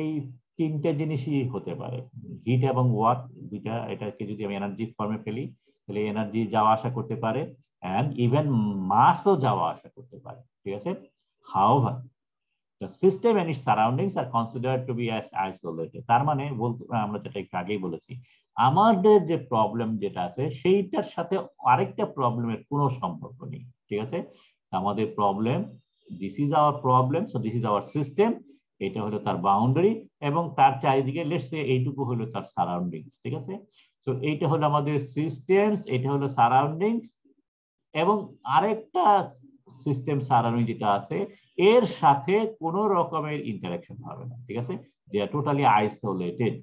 Speaker 1: এই তিনটে জিনিসই হতে পারে, হিট এবং ওয়ার্ক দুইটা, এটাকে যদি আমি এনার্জি ফর্মে ফেলি তাহলে এনার্জি যাওয়া আসা করতে পারে and even মাসও যাওয়া আসা করতে পারে, ঠিক আছে। However, the system and its surroundings are considered to be as isolated. তার মানে আমরা যেটা একটু আগেই বলেছি, আমাদের যে প্রবলেম যেটা আছে সেইটার সাথে আরেকটা প্রবলেমের কোনো সম্পর্ক নেই, ঠিক আছে। আমাদের problem, this is our problem, so this is our system, এটা হলো তার বাউন্ডারি এবং তার চারিদিকে লেটস সে এইটুকু হলো তার সারাউন্ডিংস, ঠিক আছে। সো এইটা হলো আমাদের সিস্টেমস, এটা হলো সারাউন্ডিংস, এবং আরেকটা সিস্টেম সারাউন্ডিং যেটা আছে এর সাথে কোনো রকমের ইন্টারাকশন হবে না, ঠিক আছে। দে আর টোটালি আইসোলেটেড।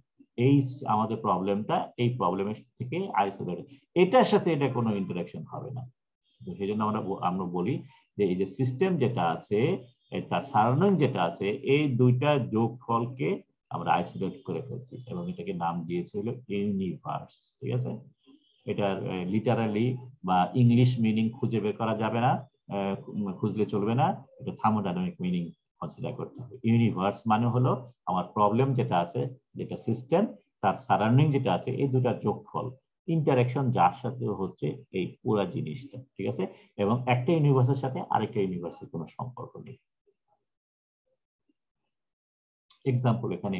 Speaker 1: এই আমাদের প্রবলেমটা এই প্রবলেমের থেকে আইসোলেটেড, এটার সাথে এটা কোনো ইন্টারাকশন হবে না। সেই জন্য আমরা বলি যে এই যে সিস্টেম যেটা আছে তার সারাউন্ডিং যেটা আছে এই দুইটা যোগফলকে আমরা আইসোলেট করে ফেলছি এবং এটাকে নাম দিয়েছিল ইউনিভার্স, ঠিক আছে। এটার লিটারালি বা ইংলিশ মিনিং খুঁজে বের করা যাবে না, খুঁজলে চলবে না, এটা থার্মোডাইনামিক মিনিং কনসিডার করতে হবে। ইউনিভার্স মানে হলো আমার প্রবলেম যেটা আছে, যেটা সিস্টেম, তার সারাউন্ডিং যেটা আছে, এই দুটার যোগফল, ইন্টারাকশন যার সাথে হচ্ছে এই পুরো জিনিসটা, ঠিক আছে। এবং একটা ইউনিভার্সের সাথে আরেকটা ইউনিভার্সের কোনো সম্পর্ক নেই। এক্সাম্পল এখানে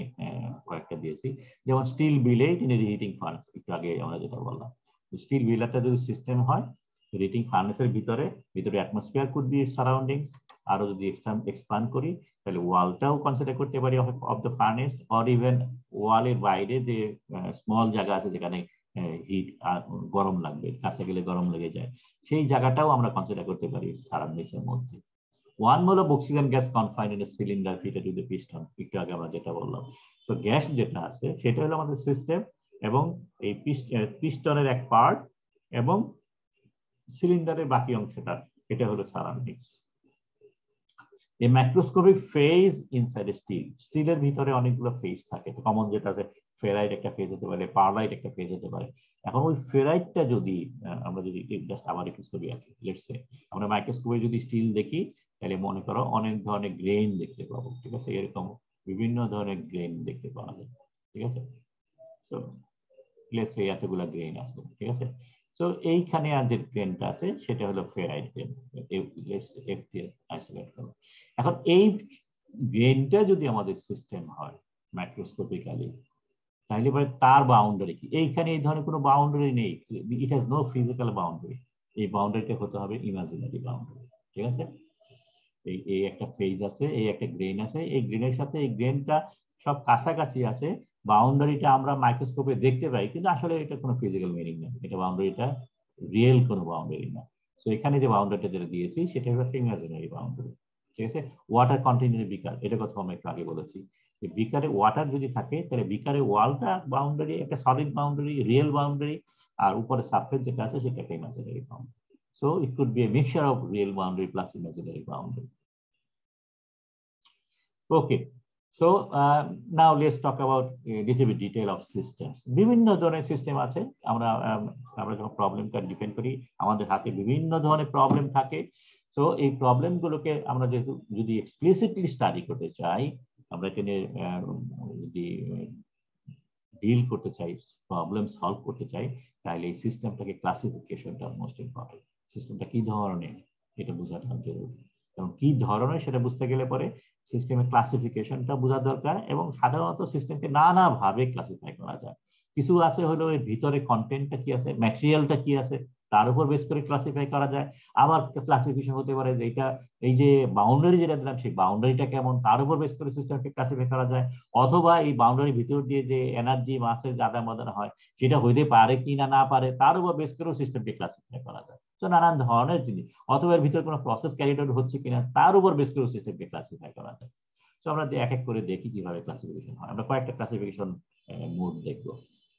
Speaker 1: কয়েকটা দিয়েছি, যেমন স্টিল বিলেট ইন রিহিটিং ফার্নেস, একটু আগে আমরা যেটা বললাম, স্টিল বিলারটা যদি সিস্টেম হয় রিহিটিং ফার্নেসের ভিতরে অ্যাটমসফিয়ার কুড বি সারাউন্ডিংস, আরো যদি এক্সপ্যান্ড করি তাহলে ওয়ালটাও কনসিডার করতে পারি of the furnace, or even ওয়ালের বাইরে যে স্মল জায়গা আছে যেখানে হিট গরম লাগবে, কাছে গেলে গরম লেগে যায়, সেই জায়গাটাও আমরা কনসিডার করতে পারি সারাউন্ডিংস এর মধ্যে। 1 mole of oxygen gas confined in a cylinder fitted to the piston, একটু আগে আমরা যেটা বললাম। তো গ্যাস যেটা আছে সেটা হলো আমাদের সিস্টেম এবং এই পিস্টনের এক পার্ট এবং সিলিন্ডারের বাকি অংশটা, এটা হলো সারাউন্ডিংস। এই ম্যাক্রোস্কোপিক ফেজ ইনসাইড স্টিল, স্টিলের ভিতরে অনেকগুলো ফেজ থাকে, কমন যেটা আছে ফেরাইট একটা ফেজ হতে পারে, পারলাইট একটা ফেজ হতে পারে। এখন ওই ফেরাইটটা যদি আমরা যদি জাস্ট আবার একটু ছবি আঁকি, লেটস সে আমরা মাইক্রোস্কোপে যদি স্টিল দেখি তাহলে মনে করো অনেক ধরনের গ্রেন দেখতে পাবো, ঠিক আছে, এরকম বিভিন্ন ধরনের গ্রেন দেখতে পাওয়া যায়, ঠিক আছে। তো লেটস সে এতগুলো গ্রেন আছে, ঠিক আছে। তো এইখানে আর যে গ্রেনটা আছে সেটা হলো ফেরাইট গ্রেন, এফ দিয়ে আইসোলেট করো। এখন এই গ্রেনটা যদি আমাদের সিস্টেম হয় মাইক্রোস্কোপিক্যালি, তাহলে পরে তার বাউন্ডারি কি? এইখানে এই ধরনের কোনো বাউন্ডারি নেই, it has no physical boundary, এই বাউন্ডারিটা হতে হবে ইমাজিনারি বাউন্ডারি, ঠিক আছে। এই একটা ফেজ আছে, এই একটা গ্রেন আছে, এই গ্রেনের সাথে এই গ্রেনটা সব কাছাকাছি আছে, বাউন্ডারিটা আমরা মাইক্রোস্কোপে দেখতে পাই কিন্তু আসলে এটা কোনো ফিজিক্যাল মিনিং নেই, এটা বাউন্ডারিটা রিয়েল কোনো বাউন্ডারি না। তো এখানে যে বাউন্ডারিটা যেটা দিয়েছি সেটা হলো একটা ইমাজিনারি বাউন্ডারি, ঠিক আছে। ওয়াটার কন্টেইনার বিকার, এটা কথা আমরা একটু আগে বলেছি, যে বিকারে ওয়াটার যদি থাকে তাহলে বিকারের ওয়ালটা বাউন্ডারি, একটা সলিড বাউন্ডারি, রিয়েল বাউন্ডারি, আর উপরে সারফেস যেটা আছে সেটা একটা imaginary boundary. So it could be a mixture of real boundary plus imaginary boundary. Okay, so now let's talk about a little bit detail of systems. বিভিন্ন ধরনের system আছে, আমরা যখন প্রবলেমটা ডিপেন্ড করি আমাদের হাতে বিভিন্ন ধরনের প্রবলেম থাকে। সো এই প্রবলেমগুলোকে আমরা যেহেতু যদি এক্সপ্লিসিটলি স্টাডি করতে চাই, আমরা এখানে যদি ডিল করতে চাই, প্রবলেম সলভ করতে চাই, তাহলে এই সিস্টেমটাকে ক্লাসিফিকেশনটা মোস্ট ইম্পর্টেন্ট। সিস্টেমটা কি ধরনের এটা বোঝাটা জরুরি, এবং কি ধরনের সেটা বুঝতে গেলে পরে সিস্টেমের ক্লাসিফিকেশনটা বোঝা দরকার। এবং সাধারণত সিস্টেমকে নানা ভাবে ক্লাসিফাই করা যায়। কিছু আছে হলো এর ভিতরে কন্টেন্টটা কি আছে, ম্যাটেরিয়ালটা কি আছে, তার উপর বেস করে ক্লাসিফাই করা যায়। আবার ক্লাসিফিকেশন হতে পারে যে এটা এই যে বাউন্ডারি যেটা দিলাম সেই বাউন্ডারিটা কেমন, তার উপর বেস করে সিস্টেমকে ক্লাসিফাই করা যায়। অথবা এই বাউন্ডারির ভিতর দিয়ে যে এনার্জি মাসের আদান প্রদান হয় সেটা হইতে পারে কি না না পারে, তার উপর বেস করেও সিস্টেমকে ক্লাসিফাই করা যায়। তো নানান ধরনের জিনিস, অথবা এর ভিতরে কোনো প্রসেস ক্যারিড আউট হচ্ছে কিনা তার উপর বেস করেও সিস্টেমকে ক্লাসিফাই করা যায়। তো আমরা এক এক করে দেখি কিভাবে ক্লাসিফিকেশন হয়। আমরা কয়েকটা ক্লাসিফিকেশন মোড দেখবো।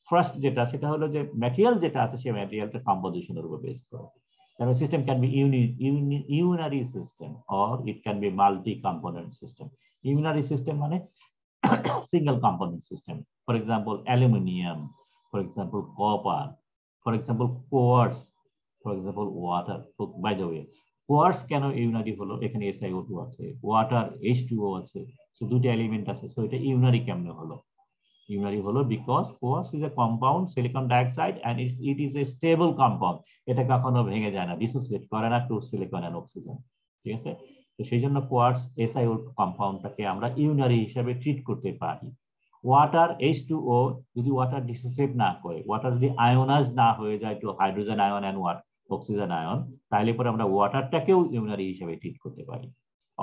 Speaker 1: ফার্স্ট যেটা সেটা হলো যে ম্যাটেরিয়াল যেটা আছে সেই ম্যাটেরিয়ালটা কম্পোজিশনের উপর বেস করে। তাহলে system can B unary system or it can be multi component system. Unary system মানে single component system, for example aluminium, for example copper, for example quartz, for example water. So by the way, quartz কেন unary হলো? এখানে SiO2 আছে, water H2O আছে, so দুটো element আছে, so এটা unary কেমনে হলো? ইউনারি হলো because quartz is a compound silicon dioxide and it is a stable compound. এটা কখনো ভেঙে যায় না, ডিসোসিয়েট করে না টু সিলিকন এন্ড অক্সিজেন। ঠিক আছে, তো সেই জন্য কোয়ার্টজ SiO2 কম্পাউন্ডটাকে আমরা ইউনারি হিসেবে ট্রিট করতে পারি। ওয়াটার H2O যদি ওয়াটার ডিসোসিয়েট না করে, ওয়াটার যদি আয়োনাইজ না হয়ে যায় to hydrogen ion and oxygen ion, তাহলে পরে আমরা ওয়াটারটাকেও ইউনারি হিসেবে ট্রিট করতে পারি।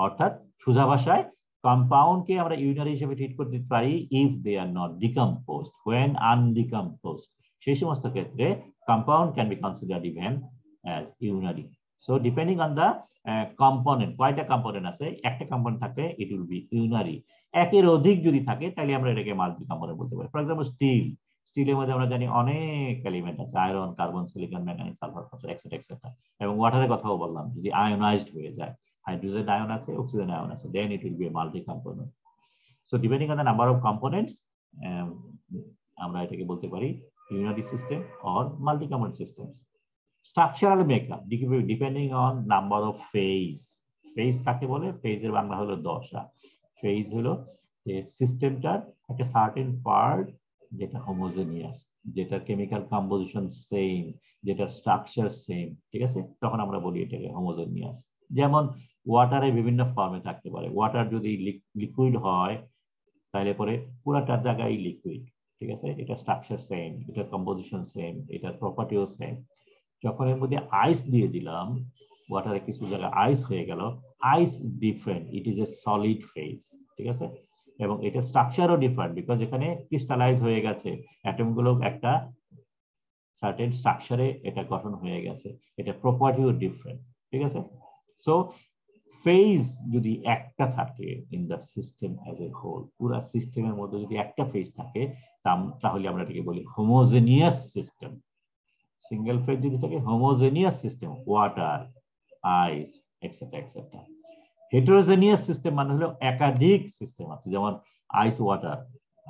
Speaker 1: অর্থাৎ সোজা ভাষায় কম্পাউন্ডকে আমরা ইউনারি হিসেবে ট্রিট করতে পারি if they are not decomposed. When undecomposed, সেই সমস্ত ক্ষেত্রে compound can be considered even as unary. So depending on the component, কয়টা কম্পোনেন্ট আছে, একটা কম্পোনেন্ট থাকলে ইট উইল বি ইউনারি। একের অধিক যদি থাকে তাহলে আমরা এটাকে মাল্টি কম্পোনেন্ট বলতে পারি। ফর এক্সাম্পল স্টিলের মধ্যে আমরা জানি অনেক এলিমেন্ট আছে, iron, carbon, silicon, manganese, sulphur, phosphorus etcetera etcetera. এবং ওয়াটারের কথাও বললাম, যদি আয়োনাইজড হয়ে যায়, হাইড্রোজেন আয়ন আছে, অক্সিজেন আয়ন আছে, then it will be a multi component. So depending on the number of components, আমরা এটাকে বলতে পারি unary system or multi component systems. Structural makeup depending on number of phase. Phase কাকে বলে? phase এর বাংলা হলো দশা। phase হলো যে সিস্টেমটার একটা সার্টেন পার্ট যেটা হোমোজেনিয়াস, যেটা কেমিক্যাল কম্পোজিশন সেম, যেটা স্ট্রাকচার সেম। ঠিক আছে, তখন আমরা বলি এটাকে হোমোজেনিয়াস। যেমন ওয়াটারে বিভিন্ন ফর্মে থাকতে পারে। ওয়াটার যদি লিকুইড হয় তাহলে পরে পুরাটার জায়গায় লিকুইড। ঠিক আছে, এটা স্ট্রাকচার সেম, এটা কম্পোজিশন সেম, এটার প্রপার্টিও সেম। যখন এর মধ্যে আইস দিয়ে দিলাম, ওয়াটারে কিছু জায়গায় আইস হয়ে গেল, ice different, it is a solid phase. ঠিক আছে, এবং এটা স্ট্রাকচারও ডিফারেন্ট বিকজ এখানে ক্রিস্টালাইজ হয়ে গেছে, অ্যাটমগুলো একটা সার্টেন স্ট্রাকচারে এটা গঠন হয়ে গেছে, এটা প্রপার্টিও ডিফারেন্ট। ঠিক আছে, সো ফেজ যদি একটা থাকে in the system as a whole, পুরা সিস্টেমের মধ্যে যদি একটা ফেজ থাকে তাহলে আমরা এটাকে বলি হোমোজেনিয়াস সিস্টেম। সিঙ্গেল ফেজ যদি থাকে হোমোজেনিয়াস সিস্টেম, ওয়াটার, আইস এক্সেট্রা এক্সেট্রা। হেটেরোজেনিয়াস সিস্টেম মানে হলো একাধিক সিস্টেম আছে, যেমন আইস ওয়াটার,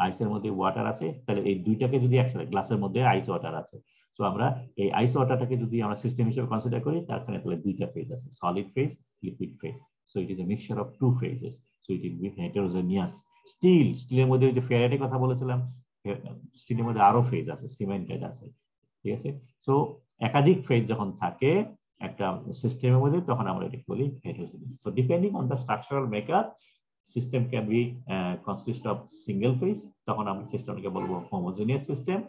Speaker 1: আইসের মধ্যে ওয়াটার আছে, তাহলে এই দুইটাকে যদি একসাথে, গ্লাসের মধ্যে আইস ওয়াটার আছে, তো আমরা এই আইস ওয়াটারটাকে যদি আমরা সিস্টেম হিসেবে কনসিডার করি, তারখানে তাহলে দুইটা ফেজ আছে, solid phase, liquid phase. So it is a mixture of two phases, so it will be heterogeneous. স্টিলের মধ্যে যে ফ্যারাডের কথা বলেছিলাম, স্টিলের মধ্যে আরো ফেজ আছে, সিমেন্টেড আছে। ঠিক আছে, সো একাধিক ফেজ যখন থাকে একটা সিস্টেমের মধ্যে, তখন আমরা এটাকে বলি heterogeneous. So depending on the structural makeup, system can be consist of single phase, তখন আমরা সিস্টেমটাকে বলবো homogeneous system,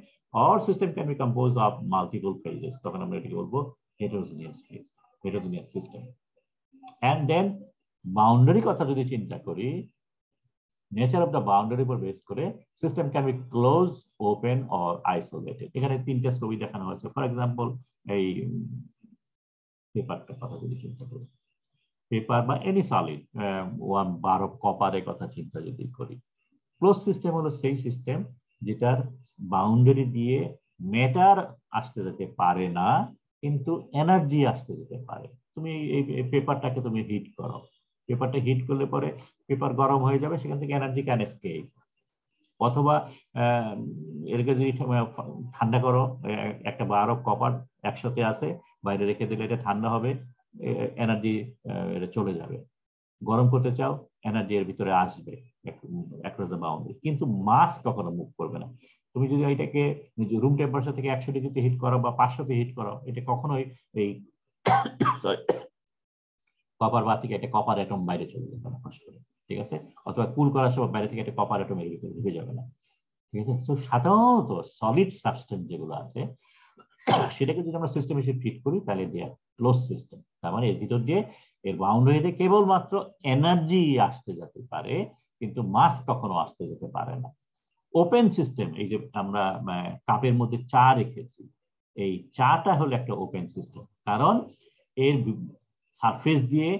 Speaker 1: or system can be composed of multiple phases, তখন আমরা এটাকে বলবো heterogeneous phase, heterogeneous system. And then boundary কথা যদি চিন্তা করি, নেচার অফ দ্য বাউন্ডারি উপর বেস করে system can B close, open or isolated. এখানে তিনটা ছবি দেখানো হয়েছে। ফর এক্সাম্পল এই পেপারটার কথা যদি চিন্তা করি, পেপার বা এনি সলিড, বার অফ কপারের কথা চিন্তা যদি করি, ক্লোজ সিস্টেম হলো সেই সিস্টেম যেটার বাউন্ডারি দিয়ে ম্যাটার আসতে যেতে পারে না, কিন্তু এনার্জি আসতে যেতে পারে। তুমি এই পেপারটাকে তুমি হিট করো, পেপারটা হিট করলে পরে পেপার গরম হয়ে যাবে, সেখান থেকে এনার্জি ক্যান এসকেপ। অথবা এটাকে যদি ঠান্ডা করো, একটা বার অফ কপার একসাথে আছে, বাইরে রেখে দিলে এটা ঠান্ডা হবে, এনার্জি এটা চলে যাবে। গরম করতে চাও, এনার্জি এর ভিতরে আসবে অ্যাক্রস দ্য বাউন্ডারি, কিন্তু মাস কখনো মুভ করবে না। তুমি যদি এটাকে রুম টেম্পারেচার থেকে 100 ডিগ্রিতে হিট করো বা 500তে হিট করো, এটা কখনোই এই কপার বার থেকে একটা কপার অ্যাটম বাইরে চলে যাবে না ফাঁস করে। ঠিক আছে, অথবা কুল করার সময় বাইরে থেকে একটা কপার অ্যাটম এর ভিতরে ঢুকে যাবে না। ঠিক আছে, তো সাধারণত সলিড সাবস্টেন্স যেগুলো আছে সেটাকে যদি আমরা সিস্টেম হিসেবে ট্রিট করি, তাহলে দেয়া ক্লোজ সিস্টেম। তার মানে এর ভিতর দিয়ে এর বাউন্ডারিতে কেবলমাত্র এনার্জি আসতে যেতে পারে, কিন্তু মাস কখনো আসতে যেতে পারে না। ওপেন সিস্টেম, এই যে আমরা কাপের মধ্যে চা রেখেছি, এই চাটা হলো একটা ওপেন সিস্টেম, কারণ এর সারফেস দিয়ে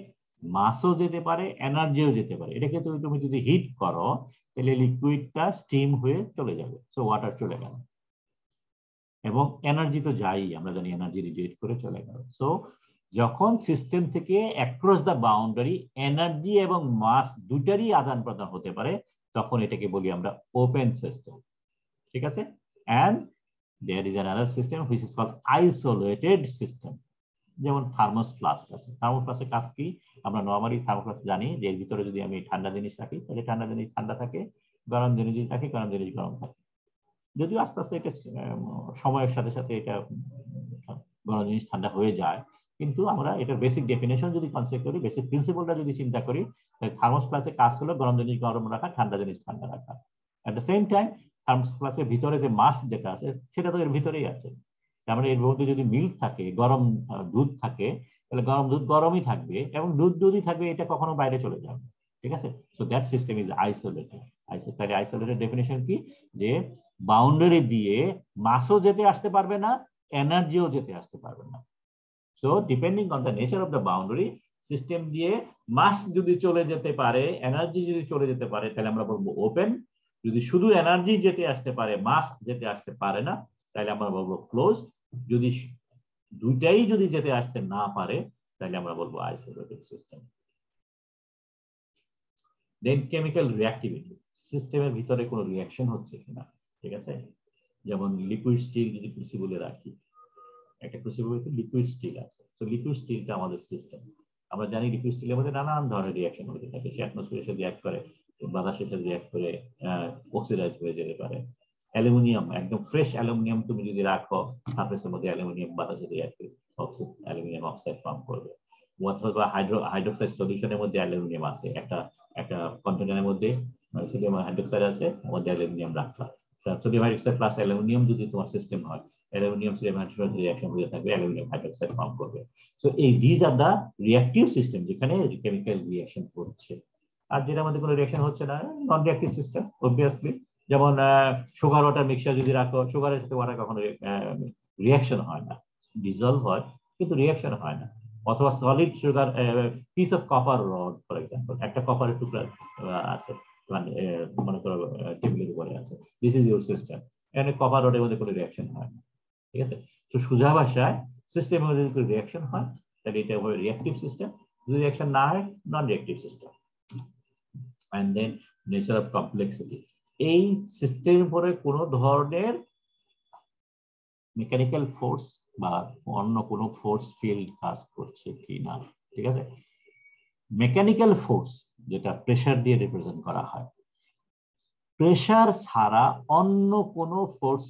Speaker 1: মাসও যেতে পারে, এনার্জিও যেতে পারে। এটাকে তুমি যদি হিট করো, তাহলে লিকুইডটা স্টিম হয়ে চলে যাবে, সো ওয়াটার চলে গেল, এবং এনার্জি তো যাই, আমরা জানি এনার্জি রেডিয়েট করে চলে গেল। সো যখন সিস্টেম থেকে অ্যাক্রস দ্য বাউন্ডারি এনার্জি এবং মাস দুটারই আদান প্রদান হতে পারে, তখন এটাকে বলি আমরা ওপেন সিস্টেম। ঠিক আছে, and there is another system which is called isolated system. যেমন থার্মোপ্লাস্ট আছে। থার্মোপ্লাস্টের কাজ কি? আমরা নরমালি থার্মোপ্লাস্ট জানি যে এর ভিতরে যদি আমি ঠান্ডা জিনিস রাখি তাহলে ঠান্ডা জিনিস ঠান্ডা থাকে, গরম জিনিস যদি রাখি গরম জিনিস গরম থাকে। যদিও আস্তে আস্তে এটা সময়ের সাথে সাথে এটা গরম জিনিস ঠান্ডা হয়ে যায়, কিন্তু আমরা এটার বেসিক ডেফিনেশন যদি কনসেপ্ট করি, বেসিক প্রিন্সিপালটা যদি চিন্তা করি, তাহলে থার্মোপ্লাস্টের কাজ হলো গরম জিনিস গরম রাখা, ঠান্ডা জিনিস ঠান্ডা রাখা। এট দ্য সেম টাইম থার্মোপ্লাস্টের ভিতরে যে মাস যেটা আছে সেটা তো এর ভিতরেই আছে। তার মানে এর মধ্যে যদি মিল্ক থাকে, গরম দুধ থাকে, তাহলে গরম দুধ গরমই থাকবে এবং দুধ দুধই থাকবে, এটা কখনো বাইরে চলে যাবে। ঠিক আছে? So that system is isolated. তাহলে আইসোলেটেড ডেফিনেশন কি? যে বাউন্ডারি দিয়ে মাসও যেতে আসতে পারবে না, এনার্জিও যেতে আসতে পারবে না। So depending on the nature of the boundary, system দিয়ে মাস যদি চলে যেতে পারে, এনার্জি যদি চলে যেতে পারে, তাহলে আমরা বলবো ওপেন। যদি শুধু এনার্জি যেতে আসতে পারে, মাস যেতে আসতে পারে না, তাহলে আমরা বলবো ক্লোজড। যদি দুইটাই যদি যেতে আসতে না পারে, তাহলে আমরা বলবো আইসোলেটেড সিস্টেম। দেন কেমিক্যাল রিঅ্যাক্টিভিটি, সিস্টেমের ভিতরে কোনো রিঅ্যাকশন হচ্ছে কিনা। ঠিক আছে? যেমন লিকুইড স্টিল যদি ক্রুসিবলে রাখি, একটা ক্রুসিবলে লিকুইড স্টিল আছে, তো লিকুইড স্টিলটা আমাদের সিস্টেম। আমরা জানি লিকুইড স্টিলের মধ্যে নানান ধরনের রিঅ্যাকশন হতে থাকে, সে অ্যাটমসফিয়ারের সাথে রিঅ্যাক্ট করে, বাতাসের সাথে রিঅ্যাক্ট করে অক্সিডাইজ হয়ে যেতে পারে। অ্যালুমিনিয়াম, একদম ফ্রেশ অ্যালুমিনিয়াম তুমি যদি রাখো সারফেসের মধ্যে, অ্যালুমিনিয়াম বাতাসে রিঅ্যাক্ট করে অ্যালুমিনিয়াম অক্সাইড ফর্ম করবে। অথবা হাইড্রোক্সাইড সলিউশনের মধ্যে অ্যালুমিনিয়াম আছে, একটা একটা কন্টেনারের মধ্যে সোডিয়াম হাইড্রোক্সাইড আছে, মধ্যে অ্যালুমিনিয়াম রাখা। সোডিয়াম হাইড্রোক্সাইড প্লাস অ্যালুমিনিয়াম যদি তোমার সিস্টেম হয়, অ্যালুমিনিয়াম সোডিয়াম হাইড্রোক্সাইড রিঅ্যাকশন হয়ে থাকবে, অ্যালুমিনিয়াম হাইড্রোক্সাইড ফর্ম করবে। সো এই these are the reactive system, যেখানে কেমিক্যাল রিঅ্যাকশন হচ্ছে। আর যেটা আমাদের কোনো রিঅ্যাকশন হচ্ছে না, নন রিঅ্যাক্টিভ সিস্টেম অবভিয়াসলি। যেমন সুগার ওয়াটার মিক্সচার যদি রাখো, সুগারের সাথে ওয়াটার কখনো রিঅ্যাকশন হয় না, ডিজলভ হয় কিন্তু রিঅ্যাকশন হয় না। অথবা solid sugar, piece of copper rod for example, একটা কপারের টুকরা আছে, মনে করো টেবিলের উপরে আছে, দিস ইজ ইউর সিস্টেম। এখানে কপার রডের মধ্যে কোনো রিঅ্যাকশন হয় না। ঠিক আছে? তো সোজা ভাষায় সিস্টেমের মধ্যে যদি রিঅ্যাকশন হয়, তাহলে এটা হবে রিঅ্যাক্টিভ সিস্টেম। যদি রিঅ্যাকশন না হয়, non reactive system. And then nature of complexity, এই সিস্টেমের উপরে কোনো ধরনের মেকানিক্যাল ফোর্স বা অন্য কোনো ফোর্স ফিল্ড কাজ করছে কিনা। ঠিক আছে? মেকানিক্যাল ফোর্স যেটা প্রেসার দিয়ে রিপ্রেজেন্ট করা হয়, প্রেসার ছাড়া অন্য কোনো ফোর্স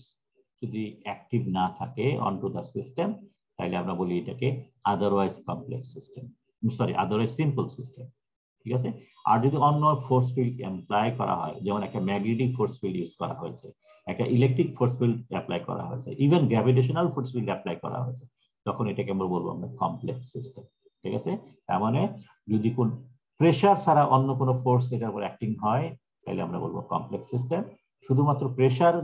Speaker 1: যদি অ্যাক্টিভ না থাকে অনটু দ্য সিস্টেম, তাহলে আমরা বলি এটাকে otherwise complex system, sorry otherwise simple system. ঠিক আছে? আর যদি অন্য ফোর্স ফিল্ড অ্যাপ্লাই করা হয়, যেমন একটা ম্যাগনেটিক ফোর্স ফিল্ড ইউজ করা হয়েছে, একটা ইলেকট্রিক ফোর্স ফিল্ড অ্যাপ্লাই করা হয়েছে, even gravitational force field apply করা হয়েছে, তখন এটাকে আমরা বলবো আমরা কমপ্লেক্স সিস্টেম। ঠিক আছে? তার মানে যদি কোন প্রেসার ছাড়া অন্য কোনো ফোর্স এটার উপর অ্যাক্টিং হয়, তাহলে আমরা বলবো কমপ্লেক্স সিস্টেম। শুধুমাত্র প্রেসার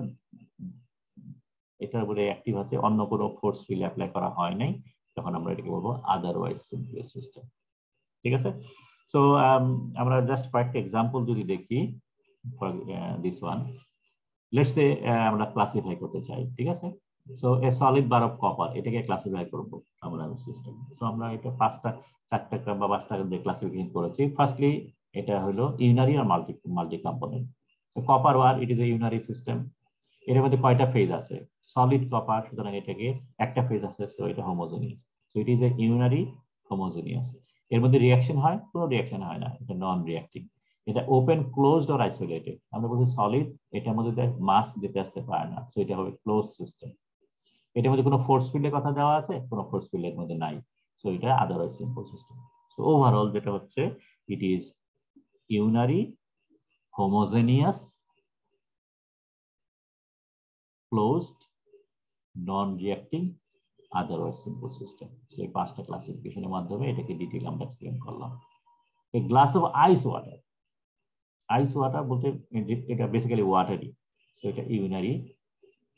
Speaker 1: এটার উপরে অ্যাক্টিভ আছে, অন্য কোনো ফোর্স ফিল্ড অ্যাপ্লাই করা হয় নাই, তখন আমরা এটাকে বলবো আদারওয়াইজ সিম্পল সিস্টেম। ঠিক আছে? সো আমরা জাস্ট কয়েকটা এক্সাম্পল যদি দেখি, for this one, let's say আমরা ক্লাসিফাই করতে চাই। ঠিক আছে? So A solid bar of copper, এটাকে ক্লাসিফাই করব আমরা সিস্টেম। সো আমরা এটা চারটা বা পাঁচটা দিয়ে ক্লাসিফিকেশন করেছি। ফার্স্টলি এটা হলো ইউনারি আর multi component. So copper wire, it is a unary system. এর মধ্যে কয়টা ফেজ আছে? সলিড কপার, সুতরাং এটাকে একটা ফেজ আছে, সো এটা homogeneous. So it is a unary homogeneous. এর মধ্যে রিঅ্যাকশন হয়? কোনো রিঅ্যাকশন হয় না, এটা নন রিঅ্যাক্টিভ। এটা ওপেন, ক্লোজড অর আইসোলেটেড। আমরা বলছি সলিড, এটার মধ্যে মাস যেতে আসতে পারে না, সো এটা হবে ক্লোজ সিস্টেম। এটার মধ্যে কোনো ফোর্স ফিল্ডের কথা দেওয়া আছে? কোনো ফোর্স ফিল্ডের মধ্যে নাই, সো এটা otherwise simple system. So overall যেটা হচ্ছে, it is unary, homogeneous, closed, non reacting, otherwise simple system. So এই পাঁচটা ক্লাসিফিকেশনের মাধ্যমে এটাকে ডিটেইল আমরা এক্সপ্লেন করলাম। A glass of ice water, ice water বলতে এটা বেসিক্যালি ওয়াটারই, সো এটা ইউনারি।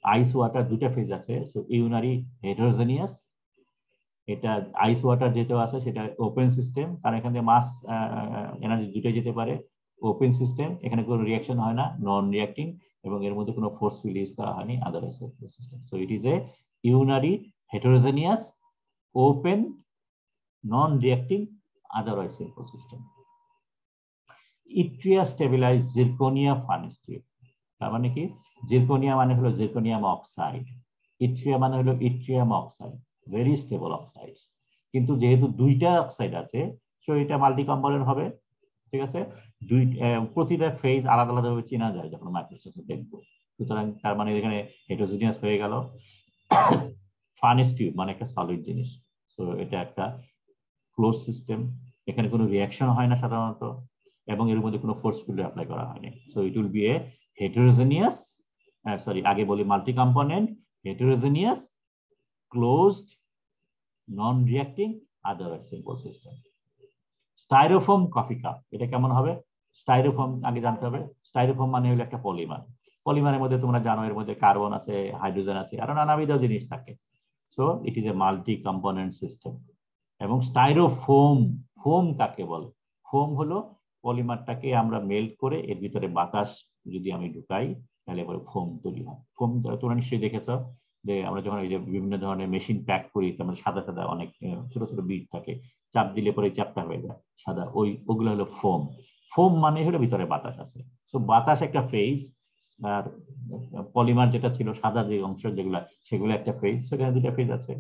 Speaker 1: আইস ওয়াটার দুটা ফেজ আছে, সো ইউনারি হেটারোজেনিয়াস। এটা আইস ওয়াটার যেটা আছে সেটা ওপেন সিস্টেম, কারণ এখান থেকে মাস এনার্জি দুটোই যেতে পারে। ওপেন সিস্টেম, এখানে কোনো রিঅ্যাকশন হয় না, নন রিঅ্যাক্টিং, এবং এর মধ্যে কোনো ফোর্স ফিল্ড ইউজ করা হয়নি, otherwise system. So it is a unary, heterogeneous, open, non reacting, otherwise simple system. Yttria stabilize zirconia furnace tube, তার মানে কি? জিরকোনিয়া মানে হলো জিরকোনিয়াম অক্সাইড, ইট্রিয়া মানে হলো yttrium oxide, very stable oxide. কিন্তু যেহেতু দুইটা অক্সাইড আছে সো এটা মাল্টি কম্পোনেন্ট হবে, ঠিক আছে। প্রতিটা ফেজ আলাদা আলাদা ভাবে চেনা যায় যখন মাইক্রোস্কোপে দেখবো। সুতরাং তার মানে এখানে হেটেরোজিনিয়াস হয়ে গেল। ফার্নেস টিউব মানে একটা সলিড জিনিস, সো এটা একটা ক্লোজ সিস্টেম, এখানে কোনো রিয়াকশন হয় না সাধারণত, এবং এর মধ্যে কোনো ফোর্স ফিল্ড অ্যাপ্লাই করা হয়নি। So it will be a heterogeneous, sorry আগে বলি multi component, heterogeneous, closed, non reacting, otherwise simple system. Styrofoam coffee cup, এটা কেমন হবে? স্টাইরোফোম আগে জানতে হবে। স্টাইরোফোম মানে হলো একটা পলিমার। পলিমারের মধ্যে তোমরা জানো এর মধ্যে কার্বন আছে, হাইড্রোজেন আছে, আরো নানাবিধ জিনিস থাকে। So it is A multi component system. এবং স্টাইরোফোম, ফোম কাকে বলে? ফোম হলো পলিমারটাকে আমরা মেল্ট করে এর ভিতরে বাতাস যদি আমি ঢুকাই তাহলে পরে ফোম তৈরি হয়। ফোম তোমরা নিশ্চয়ই দেখেছো যে আমরা যখন এই যে বিভিন্ন ধরনের মেশিন প্যাক করি তার মধ্যে সাদা সাদা অনেক ছোট ছোট বিট থাকে, চাপ দিলে পরে চ্যাপটা হয়ে যায় সাদা, ওগুলো হলো ফোম। ফোম মানে হলো ভিতরে বাতাস আছে। তো বাতাস একটা ফেজ, আর পলিমার যেটা ছিল সাদা যে অংশ যেগুলা সেগুলো একটা ফেজ, সেখানে দুটা ফেজ আছে।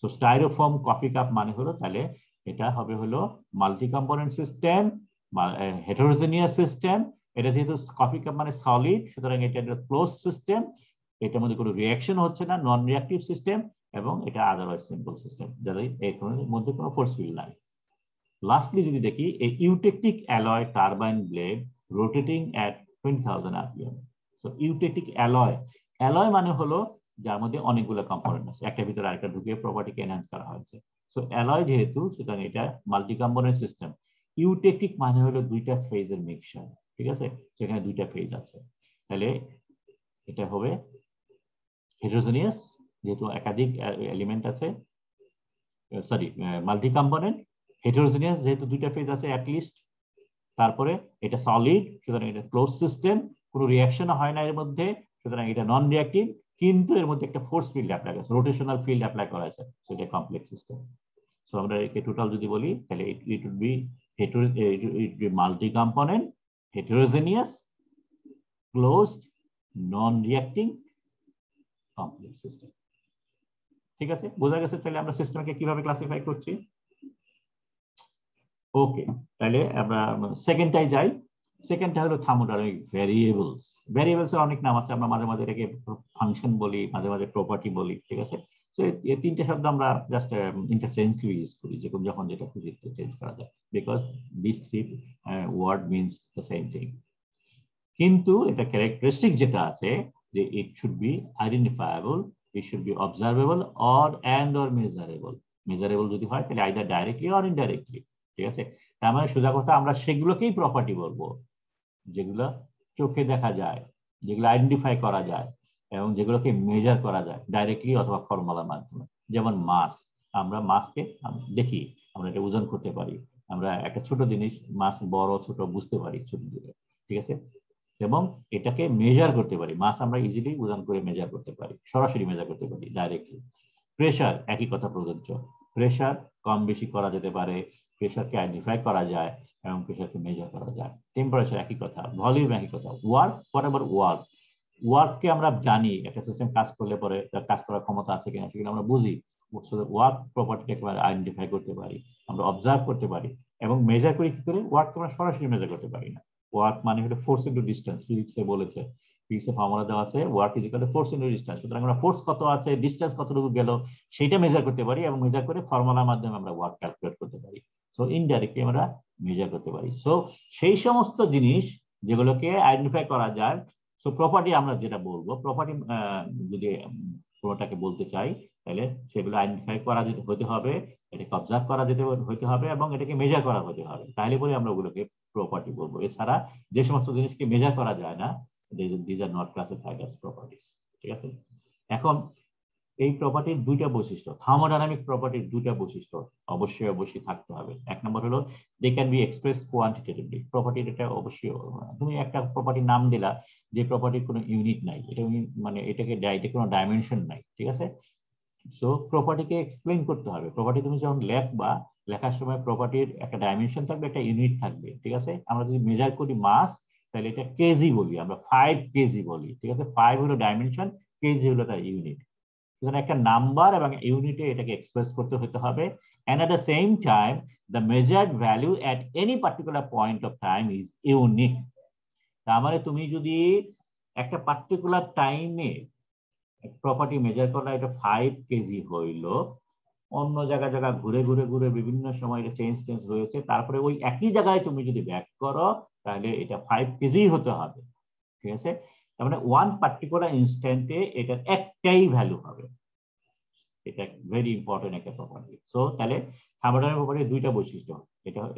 Speaker 1: সো স্টাইরোফোম কফি কাপ মানে হলো তাহলে এটা হবে হলো মাল্টি কম্পোনেন্ট সিস্টেম, হেটেরোজেনিয়াস সিস্টেম। এটা যেহেতু কফি কাপ মানে সলিড, সুতরাং এটা একটা ক্লোজ সিস্টেম, এটার মধ্যে কোনো রিয়াকশন হচ্ছে না, নন রিয়াক্টিভ সিস্টেম, এবং এটা আদারওয়াইজ সিম্পল সিস্টেম, যাদের এর মধ্যে কোনো ফোর্স ফিল্ড নাই। লাস্টলি যদি দেখি এই eutectic alloy turbine blade rotating at 20,000 rpm। So eutectic alloy, alloy মানে হলো যার মধ্যে অনেকগুলো কম্পোনেন্ট আছে, একটা ভিতরে আরেকটা ঢুকিয়ে প্রপার্টিকে এনহ্যান্স করা হয়েছে। সো অ্যালয় যেহেতু, সুতরাং এটা মাল্টি কম্পোনেন্ট সিস্টেম। ইউটেকটিক মানে হলো দুইটা ফেজের মিক্সচার, ঠিক আছে, সেখানে দুইটা ফেজ আছে, তাহলে এটা হবে হেটেরোজেনিয়াস যেহেতু একাধিক এলিমেন্ট আছে, সরি মাল্টি কম্পোনেন্ট, হেটেরোজেনিয়াস যেহেতু দুইটা ফেজ আছে অ্যাটলিস্ট, তারপরে এটা সলিড, সুতরাং এটা ক্লোজ সিস্টেম, কোনো রিয়াকশন হয় না এর মধ্যে, সুতরাং এটা নন রিয়াক্টিভ, কিন্তু এর মধ্যে একটা ফোর্স ফিল্ড অ্যাপ্লাই আছে, রোটেশনাল ফিল্ড অ্যাপ্লাই করা আছে, সেটা কমপ্লেক্স সিস্টেম। সো আমরা একে টোটাল যদি বলি তাহলে it would be multi component, heterogeneous, closed, non reacting, complex system. ঠিক আছে, বোঝা গেছে তাহলে আমরা সিস্টেমকে কিভাবে ক্লাসিফাই করছি। ওকে, তাহলে আমরা সেকেন্ডটাই যাই। সেকেন্ডটা হলো থার্মোডাইনামিক ভ্যারিয়েবলস। ভ্যারিয়েবলস এর অনেক নাম আছে, আমরা মাঝে মাঝে এটাকে ফাংশন বলি, মাঝে মাঝে প্রপার্টি বলি, ঠিক আছে। তো এই তিনটে শব্দ আমরা জাস্ট ইন্টারচেঞ্জলি ইউজ করি, যে যখন যেটা খুঁজে চেঞ্জ করা যায়, because this three word means the same thing. কিন্তু এটা ক্যারেক্টারিস্টিক যেটা আছে যে it should be identifiable, it should be observable or measurable. Measurable যদি হয় তাহলে আইদার ডাইরেক্টলি অর ইনডাইরেক্টলি, ঠিক আছে। তার মানে সোজা কথা আমরা সেগুলোকেই প্রপার্টি বলবো যেগুলো চোখে দেখা যায়, যেগুলো আইডেন্টিফাই করা যায়, এবং যেগুলোকে মেজার করা যায় ডাইরেক্টলি অথবা ফর্মুলার মাধ্যমে। যেমন মাস, আমরা মাসকে দেখি, আমরা এটা ওজন করতে পারি, আমরা একটা ছোট জিনিস মাস বড় ছোট বুঝতে পারি ছোট দিকে, ঠিক আছে। এবং এটাকে মেজার করতে পারি, মাস আমরা ইজিলি ওজন করে মেজার করতে পারি, সরাসরি মেজার করতে পারি ডাইরেক্টলি। প্রেশার একই কথা প্রযোজ্য, প্রেশার কম বেশি করা যেতে পারে, প্রেশারকে আইডেন্টিফাই করা যায় এবং প্রেশারকে মেজার করা যায়। টেম্পারেচার একই কথা, ভলিউম একই কথা। ওয়ার্ক, হোয়াটএভার ওয়ার্ক, ওয়ার্ককে আমরা জানি একটা সিস্টেম কাজ করলে পরে তার কাজ করার ক্ষমতা আছে কিনা সেগুলো আমরা বুঝি, ওয়ার্ক প্রপার্টিকে আইডেন্টিফাই করতে পারি, আমরা অবজার্ভ করতে পারি এবং মেজার করি। কি করে? ওয়ার্ককে আমরা সরাসরি মেজার করতে পারি না। ওয়ার্ক মানে হলো ফোর্স ইনটু ডিসটেন্স, ফিজিক্সে বলেছে, ফিজিক্সে ফর্মুলা দেওয়া আছে work is equal to force into distance. সুতরাং আমরা ফোর্স কত আছে, ডিসটেন্স কতটুকু গেল সেইটা মেজার করতে পারি, এবং মেজার করে ফর্মুলার মাধ্যমে আমরা ওয়ার্ক ক্যালকুলেট করতে পারি। সো ইনডাইরেক্টলি আমরা মেজার করতে পারি। সো সেই সমস্ত জিনিস যেগুলোকে আইডেন্টিফাই করা যায়, সো প্রপার্টি আমরা যেটা বলবো, প্রপার্টি যদি কোনোটাকে বলতে চাই তাহলে সেগুলো আইডেন্টিফাই করা যেতে হতে হবে, এটাকে অবজার্ভ করা যেতে হতে হবে এবং এটাকে মেজার করা হতে হবে, তাহলে পরে আমরা ওগুলোকে প্রপার্টি বলবো। এছাড়া যে সমস্ত জিনিসকে মেজার করা যায় না, these are not classified as properties, ঠিক আছে। এখন এই প্রপার্টির দুইটা বৈশিষ্ট্য, থার্মোডাইনামিক প্রপার্টির দুইটা বৈশিষ্ট্য অবশ্যই অবশ্যই থাকতে হবে। এক নম্বর হলো দে ক্যান বি এক্সপ্রেস কোয়ান্টিটেটিভলি। প্রপার্টির এটা অবশ্যই, তুমি একটা প্রপার্টির নাম দিলা যে প্রপার্টির কোনো ইউনিট নাই, এটা মানে এটাকে এটা কোনো ডাইমেনশন নাই, ঠিক আছে। সো প্রপার্টিকে এক্সপ্লেইন করতে হবে। প্রপার্টি তুমি যখন লেখবা, লেখার সময় প্রপার্টির একটা ডাইমেনশন থাকবে, একটা ইউনিট থাকবে, ঠিক আছে। আমরা যদি মেজার করি মাস, তাহলে এটা কেজি বলি, আমরা 5 কেজি বলি, ঠিক আছে। 5 হলো ডাইমেনশন, কেজি হলো তার ইউনিট। সুতরাং একটা নাম্বার এবং ইউনিটে এটাকে এক্সপ্রেস করতে হতে হবে, and at the same time the measured value at any particular point of time is unique. তার মানে তুমি যদি একটা পার্টিকুলার টাইমে প্রপার্টি মেজার করলে এটা 5 কেজি হইলো, অন্য জায়গা ঘুরে ঘুরে ঘুরে বিভিন্ন সময় এটা চেঞ্জ হয়েছে, তারপরে ওই একই জায়গায় তুমি যদি ব্যাক করো তাহলে এটা 5 কেজি হতে হবে। ঠিক আছে, তার মানে ওয়ান পার্টিকুলার ইনস্ট্যান্টে এটার একটাই ভ্যালু হবে। এটা ভেরি ইম্পর্টেন্ট একটা প্রপার্টি। সো তাহলে থার্মোডাইনামিক প্রপার্টির দুইটা বৈশিষ্ট্য,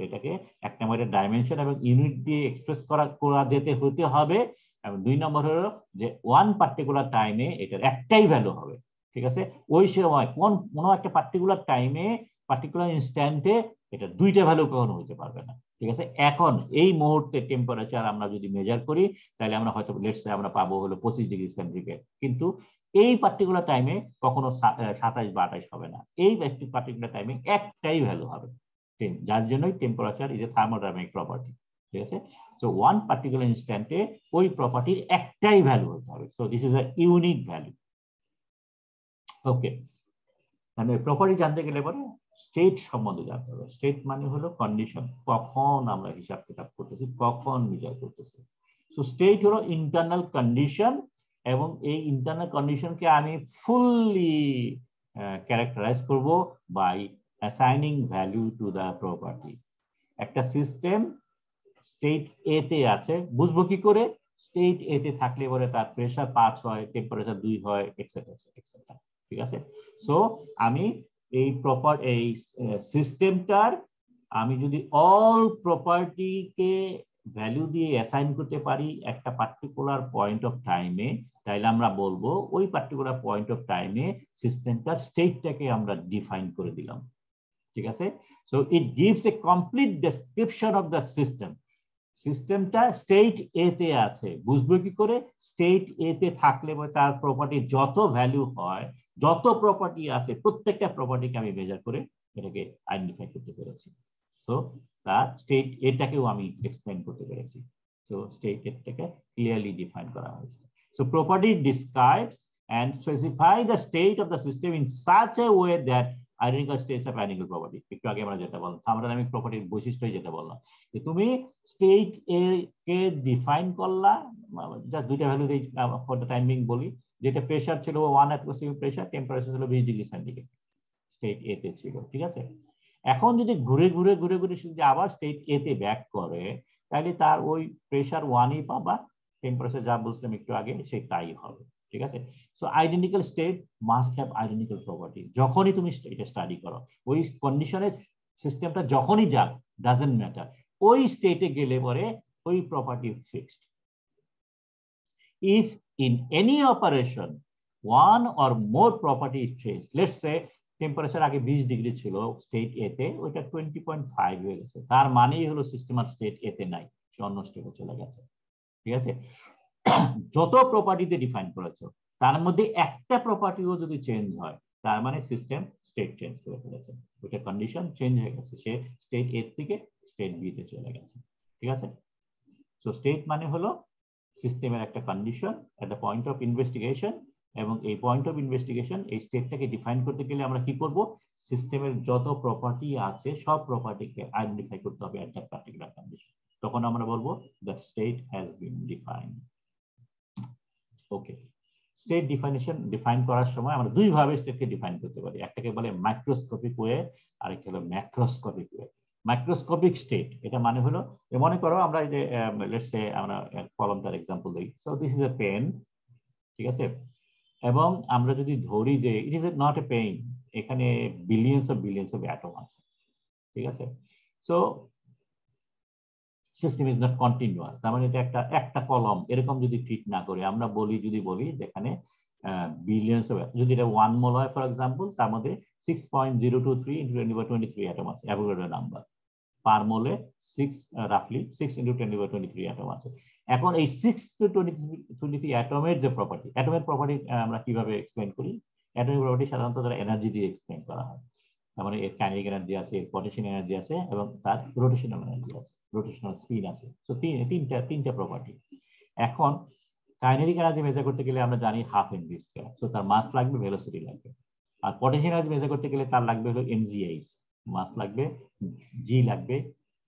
Speaker 1: এটাকে এক নম্বরে ডাইমেনশন এবং ইউনিট দিয়ে এক্সপ্রেস করা যেতে হতে হবে, এবং দুই নম্বর হলো যে ওয়ান পার্টিকুলার টাইমে এটার একটাই ভ্যালু হবে। ঠিক আছে, ওই সময় কোনো একটা পার্টিকুলার টাইমে পার্টিকুলার ইনস্ট্যান্টে এটা দুইটা ভ্যালু কখনো হতে পারবে না। ঠিক আছে, এখন এই মুহূর্তে টেম্পারেচার আমরা যদি মেজার করি তাহলে আমরা হয়তো লেটস সে আমরা পাবো হলো 25 ডিগ্রি সেন্টিগ্রেড, কিন্তু এই পার্টিকুলার টাইমে কখনো 27 বা 28 হবে না, এই পার্টিকুলার টাইমে একটাই ভ্যালু হবে, যার জন্যই temperature is a thermodynamic property. ঠিক আছে, সো ওয়ান পার্টিকুলার ইনস্ট্যান্টে ওই প্রপার্টির একটাই ভ্যালু হতে হবে। So this is a unique value. Okay, মানে প্রপার্টি জানতে গেলে পরে স্টেট সম্বন্ধে জানতে হবে। স্টেট মানে হলো কন্ডিশন, কখন আমরা হিসাব কিতাব করতেছি, কখন মেজার করতেছি। সো স্টেট হলো ইন্টারনাল কন্ডিশন, এবং এই ইন্টারনাল কন্ডিশনকে আমি ফুললি ক্যারেক্টারাইজ করব by assigning value to the property. একটা সিস্টেম স্টেট এ তে আছে, বুঝবো কি করে? স্টেট এ তে থাকলে পরে তার প্রেসার 5 হয়, টেম্পারেচার 2 হয়, এক্সেট্রা এক্সেট্রা। ঠিক আছে, সো আমি এই সিস্টেমটার আমি যদি অল প্রপার্টিকে ভ্যালু দিয়ে অ্যাসাইন করতে পারি একটা পার্টিকুলার পয়েন্ট অফ টাইমে, তাহলে আমরা বলবো ওই পার্টিকুলার পয়েন্ট অফ টাইমে সিস্টেমটার স্টেটটাকে আমরা ডিফাইন করে দিলাম। ঠিক আছে, so it gives a complete description of the system. সিস্টেমটা স্টেট এ তে আছে, বুঝবো কি করে? স্টেট এ তে থাকলে তার প্রপার্টি যত ভ্যালু হয়, যত প্রপার্টি আছে, প্রত্যেকটা প্রপার্টিকে আমি মেজার করে এটাকে আইডেন্টিফাই করতে পেরেছি। সো তার স্টেট এটাকেও আমি এক্সপ্লেইন করতে পেরেছি। সো স্টেট এটাকে ক্লিয়ারলি ডিফাইন করা হয়েছে। So property describes and specify the state of the system in such a way that identical states of identical property, একটু আগে আমরা যেটা বললাম থার্মোডাইনামিক প্রপার্টির বৈশিষ্ট্যই যেটা বললাম, যে তুমি স্টেট এ কে ডিফাইন করলা, জাস্ট দুইটা ভ্যালু দেই ফর দ্য টাইম বিং বলি, যেটা প্রেসার ছিল 1 অ্যাটমসফিয়ার প্রেসার, টেম্পারেচার ছিল 20 ডিগ্রি সেন্টিগ্রেড, স্টেট এ তে ছিল। ঠিক আছে, এখন যদি ঘুরে ঘুরে ঘুরে ঘুরে যদি আবার স্টেট এ তে ব্যাক করে, তাহলে তার ওই প্রেসার 1ই পাবা, টেম্পারেচার যা বলছিলাম একটু আগে সেই তাই হবে। ঠিক আছে, so identical state must have identical property. যখনই তুমি এটা স্টাডি করো, ওই কন্ডিশনে সিস্টেমটা যখনই যাক, ডাজন্ট ম্যাটার, ওই স্টেটে গেলে পরে ওই property fixed. If in any operation one or more property is changed, let's say temperature আগে 20 ডিগ্রি ছিল স্টেট এ তে, ওইটা 20.5 হয়ে গেছে, তার মানেই হলো সিস্টেম আর স্টেট এ তে নাই, সে অন্য স্টেটে চলে গেছে। ঠিক আছে, যত প্রপার্টিতে ডিফাইন করেছো তার মধ্যে একটা প্রপার্টিও যদি চেঞ্জ হয়, তার মানে সিস্টেম স্টেট চেঞ্জ করে ফেলেছে, ওইটা কন্ডিশন চেঞ্জ হয়ে গেছে, সে স্টেট এ থেকে স্টেট বি তে চলে গেছে। ঠিক আছে, সো স্টেট মানে হলো সিস্টেমের একটা condition at the point of investigation, এবং এই পয়েন্ট অফ ইনভেস্টিগেশন এই স্টেটটাকে ডিফাইন করতে গেলে আমরা কি করব? সিস্টেমের যত প্রপার্টি আছে সব প্রপার্টিকে আইডেন্টিফাই করতে হবে এট দ্যাট পার্টিকুলার কন্ডিশন, তখন আমরা বলবো the state has been defined. Okay, state define করার সময় আমরা দুই ভাবে স্টেটকে ডিফাইন করতে পারি, একটাকে বলে মাইক্রোস্কোপিক ওয়ে, আরেকটা হলো ম্যাক্রোস্কোপিক ওয়ে। মাইক্রোস্কোপিক স্টেট এটা মানে হলো, মনে করো আমরা এই যে লেটস সে আমরা কলমটার एग्जांपल দেই, so this is a pen. ঠিক আছে, এবং আমরা যদি ধরি যে it is not a pen, এখানে বিলিয়ন্স অফ অ্যাটম আছে। ঠিক আছে, so system is not continuous, তার মানে এটা একটা কলম এরকম যদি ট্রিট না করে আমরা যদি বলি যেখানে বিলিয়ন্স অফ, যদি এটা 1 মোল হয় ফর एग्जांपल, তার মধ্যে 6.023 × 10^23 অ্যাটম আছে, অ্যাভোগাড্রো নাম্বার, পার মোলে 6 রাফলি 6 × 10^23 অ্যাটম আছে। এখন এই 6 to 23 অ্যাটমের যে প্রপার্টি, অ্যাটমের প্রপার্টি আমরা কিভাবে এক্সপ্লেইন করি? অ্যাটমের প্রপার্টি সাধারণত তারা এনার্জি দিয়ে এক্সপ্লেইন করা হয়, তার মানে এর কাইনেটিক এনার্জি আছে, এর পটেনশিয়াল এনার্জি আছে, এবং তার রোটেশনাল এনার্জি আছে, রোটেশনাল স্পিড আছে। সো তিনটা প্রপার্টি। এখন কাইনেটিক এনার্জি মেজার করতে গেলে আমরা জানি হাফ এমভি স্কয়ার, সো তার মাস লাগবে, ভেলোসিটি লাগবে। আর পটেনশিয়াল এনার্জি মেজার করতে গেলে তার লাগবে হলো mgh, মাস লাগবে, জি লাগবে,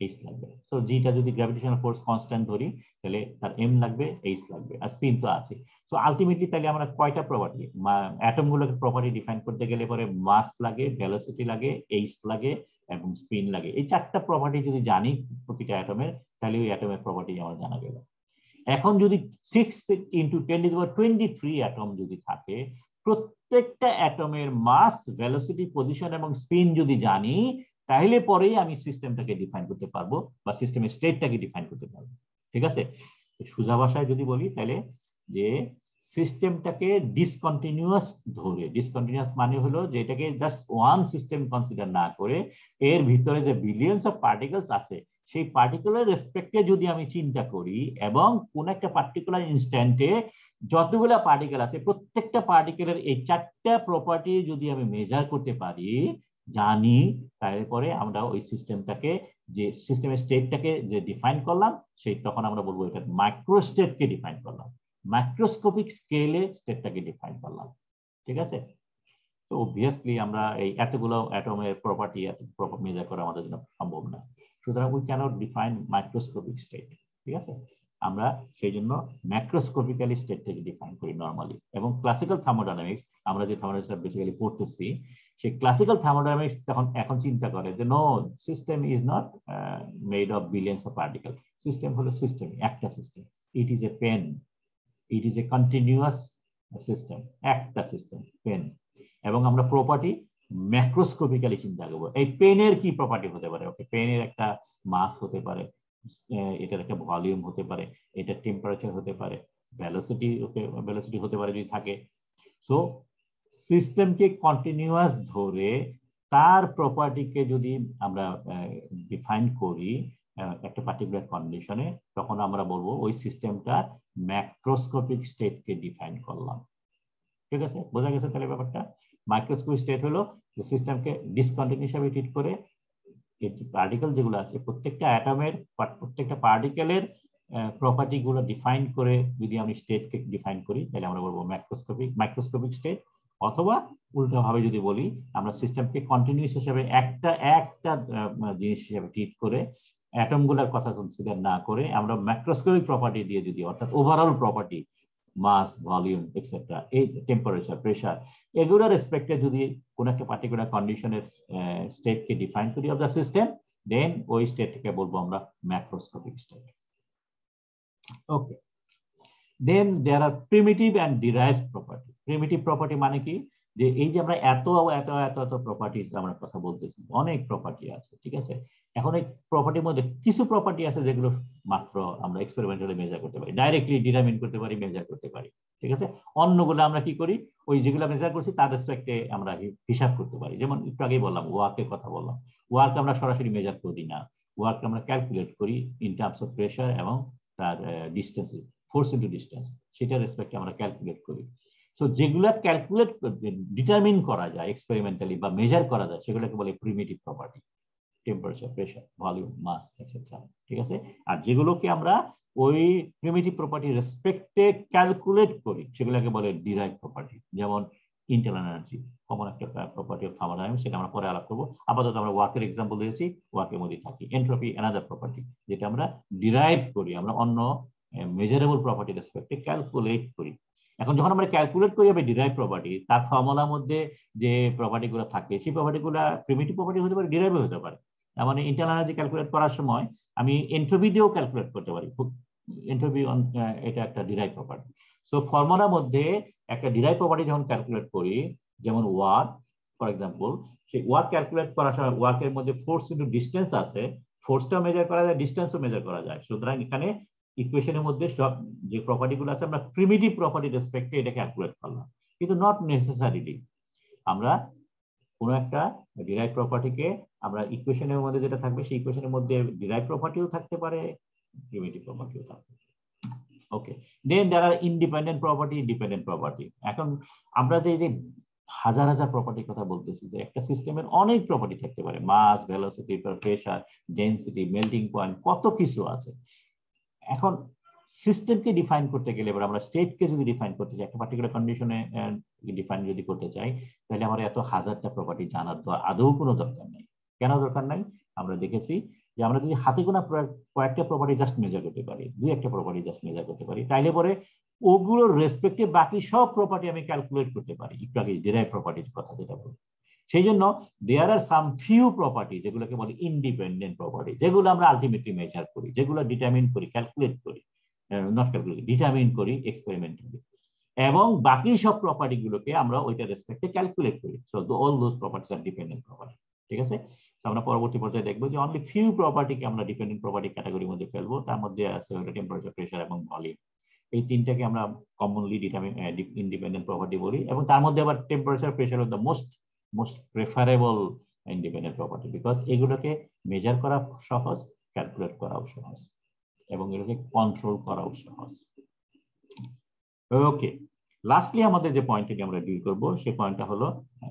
Speaker 1: এইচ লাগবে। সো জিটা যদি গ্র্যাভিটেশনাল ফোর্স কনস্ট্যান্ট ধরি তাহলে তার এম লাগবে, এইচ লাগবে, আর স্পিন তো আছে। সো আলটিমেটলি তাহলে আমরা কয়টা প্রপার্টি, অ্যাটম গুলোকে প্রপার্টি ডিফাইন করতে গেলে পরে মাস লাগে, ভেলোসিটি লাগে, এইচ লাগে এবং স্পিন লাগে। এই চারটা প্রপার্টি যদি জানি প্রতিটা অ্যাটমের, তাহলে ওই অ্যাটমের প্রপার্টি আমার জানা গেল। এখন যদি 6 × 10⁻23 অ্যাটম যদি থাকে, প্রত্যেকটা অ্যাটমের মাস, ভেলোসিটি, পজিশন এবং স্পিন যদি জানি, তাহলে পরেই আমি সিস্টেমটাকে ডিফাইন করতে পারবো বা সিস্টেমের স্টেটটাকে ডিফাইন করতে পারবো। ঠিক আছে? সোজা ভাষায় যদি বলি তাহলে যে সিস্টেমটাকে ডিসকন্টিনিউয়াস ধরে, ডিসকন্টিনিউয়াস মানে হলো যে এটাকে জাস্ট ওয়ান সিস্টেম কনসিডার না করে এর ভিতরে যে বিলিয়নস অফ পার্টিকেলস আছে সেই পার্টিকুলার রেসপেক্টে যদি আমি চিন্তা করি এবং কোন একটা পার্টিকুলার ইনস্ট্যান্টে যতগুলা পার্টিকেল আছে প্রত্যেকটা পার্টিকেলের এই চারটা প্রপার্টি যদি আমি মেজার করতে পারি, জানি, তারপরে আমরা ওই সিস্টেমটাকে, যে সিস্টেমের স্টেটটাকে যে ডিফাইন করলাম, সেই তখন আমরা বলবো এটা মাইক্রো স্টেটকে ডিফাইন করলাম, মাইক্রোস্কোপিক স্কেলে স্টেটটাকে ডিফাইন করলাম। ঠিক আছে? তো অবভিয়াসলি আমরা এই এতগুলো অ্যাটমের প্রপার্টি এত প্রপার মেজার করা আমাদের জন্য সম্ভব না, সুতরাং we can't define microscopic state. ঠিক আছে? আমরা সেই জন্য ম্যাক্রোস্কোপিক্যালি স্টেটটাকে ডিফাইন করি নর্মালি। এবং ক্লাসিক্যাল থার্মোডাইনামিক্স, আমরা যে থার্মোডাইনামিক্স বেসিক্যালি পড়তেছি, সেই ক্লাসিক্যাল থার্মোডাইনামিক্স তখন এখন চিন্তা করে যে no, system is not made of billions of particle. System হলো সিস্টেম, একটা system. It is a pen, it is a continuous system, একটা সিস্টেম পেন। এবং আমরা প্রপার্টি ম্যাক্রোস্কোপিক্যালি চিন্তা করবো। এই পেনের কি প্রপার্টি হতে পারে? ওকে, পেনের একটা মাস হতে পারে, এটার একটা ভলিউম হতে পারে, এটা টেম্পারেচার হতে পারে, ভেলোসিটি, ওকে ভেলোসিটি হতে পারে যদি থাকে। সো সিস্টেমকে কন্টিনিউয়াস ধরে তার প্রপার্টিকে যদি আমরা ডিফাইন করি একটা পার্টিকুলার কন্ডিশনে, তখন আমরা বলবো ওই সিস্টেমটা ম্যাক্রোস্কোপিক স্টেটকে ডিফাইন করলাম। ঠিক আছে? বোঝা গেছে তাহলে ব্যাপারটা? মাইক্রোস্কোপিক স্টেট হলো যে সিস্টেমকে ডিসকন্টিনিউ হিসাবে ট্রিট করে পার্টিকেল যেগুলো আছে প্রত্যেকটা অ্যাটমের, প্রত্যেকটা পার্টিকেলের প্রপার্টি গুলো ডিফাইন করে যদি আমি স্টেটকে ডিফাইন করি, তাহলে আমরা বলবো মাইক্রোস্কোপিক স্টেট। অথবা উল্টো ভাবে যদি বলি, আমরা সিস্টেমকে কন্টিনিউয়াস হিসেবে একটা একটা জিনিস হিসেবে ট্রিট করে অ্যাটম গুলার কথা কনসিডার না করে আমরা ম্যাক্রোস্কোপিক প্রপার্টি দিয়ে যদি, অর্থাৎ overall property, mass, volume etcetera, এই টেম্পারেচার, প্রেসার, এগুলোর রেসপেক্টে যদি কোন একটা পার্টিকুলার কন্ডিশনের স্টেটকে ডিফাইন করি অফ দ্য সিস্টেম, দেন ওই স্টেটকে বলবো আমরা macroscopic state. Okay, then there are primitive and derived property. Primitive property মানে কি? যে এই যে আমরা এত এত এত এত প্রপার্টিজ আমরা কথা বলতেছি, অনেক প্রপার্টি আছে। ঠিক আছে? এখন এই প্রপার্টির মধ্যে কিছু প্রপার্টি আছে যেগুলো মাত্র আমরা এক্সপেরিমেন্টালি মেজার করতে পারি, ডাইরেক্টলি ডিটারমিন করতে পারি, মেজার করতে পারি। ঠিক আছে? অন্যগুলো আমরা কি করি, ওই যেগুলো মেজার করছি তার রেসপেক্টে আমরা হিসাব করতে পারি। যেমন একটু আগেই বললাম, ওয়ার্কের কথা বললাম। ওয়ার্ক আমরা সরাসরি মেজার করি না, ওয়ার্ক আমরা ক্যালকুলেট করি ইন টার্মস অফ প্রেসার এবং তার ডিস্টেন্স, ফোর্স ইনটু ডিস্টেন্স, সেটা রেসপেক্টে আমরা ক্যালকুলেট করি। সো যেগুলো ক্যালকুলেট ডিটারমিন করা যায় এক্সপেরিমেন্টালি বা মেজার করা যায়, সেগুলোকে বলে primitive property, temperature, pressure, volume, mass etcetera. ঠিক আছে? আর যেগুলোকে আমরা ওই প্রিমিটিভ প্রপার্টি রেসপেক্টে ক্যালকুলেট করি, সেগুলোকে বলে ডিরাইভড প্রপার্টি। যেমন ইন্টারনাল এনার্জি, কমন একটা প্রপার্টি অফ থার্মোডাইনামিক্স, সেটা আমরা পরে আলাপ করবো। আপাতত আমরা ওয়ার্কের এক্সাম্পল দিয়েছি, ওয়ার্কের মধ্যে থাকি। এন্ট্রপি অ্যানাদার প্রপার্টি, যেটা আমরা ডিরাইভ করি, আমরা অন্য মেজারেবল প্রপার্টি রেসপেক্টে ক্যালকুলেট করি। এখন যখন আমরা ক্যালকুলেট করি হবে ডিরাইভ প্রপার্টি, তার ফর্মুলার মধ্যে যে প্রপার্টি গুলো থাকে সেই প্রপার্টি গুলো প্রিমিটিভ প্রপার্টি হতে পারে, ডিরাইভ হতে পারে। মানে ইন্টারনাল এনার্জি ক্যালকুলেট করার সময় আমি এন্ট্রপি দিয়েও ক্যালকুলেট করতে পারি। এন্ট্রপি এটা একটা ডিরাইভ প্রপার্টি। সো ফর্মুলার মধ্যে একটা ডিরাইভ প্রপার্টি যখন ক্যালকুলেট করি, যেমন ওয়ার্ক ফর এক্সাম্পল, সেই ওয়ার্ক ক্যালকুলেট করার সময় ওয়ার্কের মধ্যে ফোর্স ইনটু ডিস্টেন্স আছে, ফোর্সটাও মেজার করা যায়, ডিস্টেন্সও মেজার করা যায়। সুতরাং এখানে ইকুয়েশনের মধ্যে সব যে প্রপার্টি গুলো আছে আমরা প্রিমিটিভ প্রপার্টি রেসপেক্টে এটা ক্যালকুলেট করলাম, কিন্তু নট নেসেসারিলি। আমরা কোন একটা ডিরাইভ প্রপার্টিকে আমরা ইকুয়েশনের মধ্যে যেটা থাকবে সেই ইকুয়েশনের মধ্যে ডিরাইভ প্রপার্টিও থাকতে পারে, প্রিমিটিভ প্রপার্টিও থাকতে পারে। ওকে, then there R independent property, dependent property. এখন আমরা যে হাজার হাজার প্রপার্টির কথা বলতেছি, যে একটা সিস্টেমের অনেক প্রপার্টি থাকতে পারে, mass, velocity, pressure, density, melting point, কত কিছু আছে। এখন সিস্টেমকে ডিফাইন করতে গেলে এবার আমরা স্টেটকে যদি ডিফাইন করতে চাই, একটা পার্টিকুলার কন্ডিশনে ডিফাইন যদি করতে চাই, তাহলে আমার এত হাজারটা প্রপার্টি জানার তো আদৌ কোনো দরকার নেই। কেন দরকার নাই? আমরা দেখেছি যে আমরা যদি হাতে গোনা কয়েকটা প্রপার্টি জাস্ট মেজার করতে পারি, দুই একটা প্রপার্টি জাস্ট মেজার করতে পারি, তাইলে পরে ওগুলোর রেসপেক্টে বাকি সব প্রপার্টি আমি ক্যালকুলেট করতে পারি। একটু আগে ডিরাইভ প্রপার্টির কথা যেটা বলি, সেই জন্য দেয়ার আর সাম ফিউ প্রপার্টি যেগুলোকে বলে ইন্ডিপেন্ডেন্ট প্রপার্টি, যেগুলো আমরা আলটিমেটলি মেজার করি, যেগুলো ডিটারমিন করি, ক্যালকুলেট করি, নট ক্যালকুলেট, ডিটারমিন করি এক্সপেরিমেন্টালি, এবং বাকি সব প্রপার্টি গুলোকে আমরা ওইটা রেসপেক্টে ক্যালকুলেট করি। So all those properties are dependent property. ঠিক আছে, আমরা পরবর্তী পর্যায়ে দেখবো যে অনলি ফিউ প্রপার্টিকে আমরা ডিপেন্ডেন্ট প্রপার্টি ক্যাটাগরির মধ্যে ফেলবো। তার মধ্যে আছে টেম্পারেচার, প্রেসার এবং ভলিউম। এই তিনটাকে আমরা কমনলি ইন্ডিপেন্ডেন্ট প্রপার্টি বলি, এবং তার মধ্যে আবার টেম্পারেচার, প্রেসার হল the most preferable independent property, because এগুলোকে মেজার করা সহজ, ক্যালকুলেট করাও সহজ, এবং এগুলোকে কন্ট্রোল করাও সহজ। ওকে, লাস্টলি আমাদের যে পয়েন্টটি আমরা ডিল করবো সেই পয়েন্টটা হলো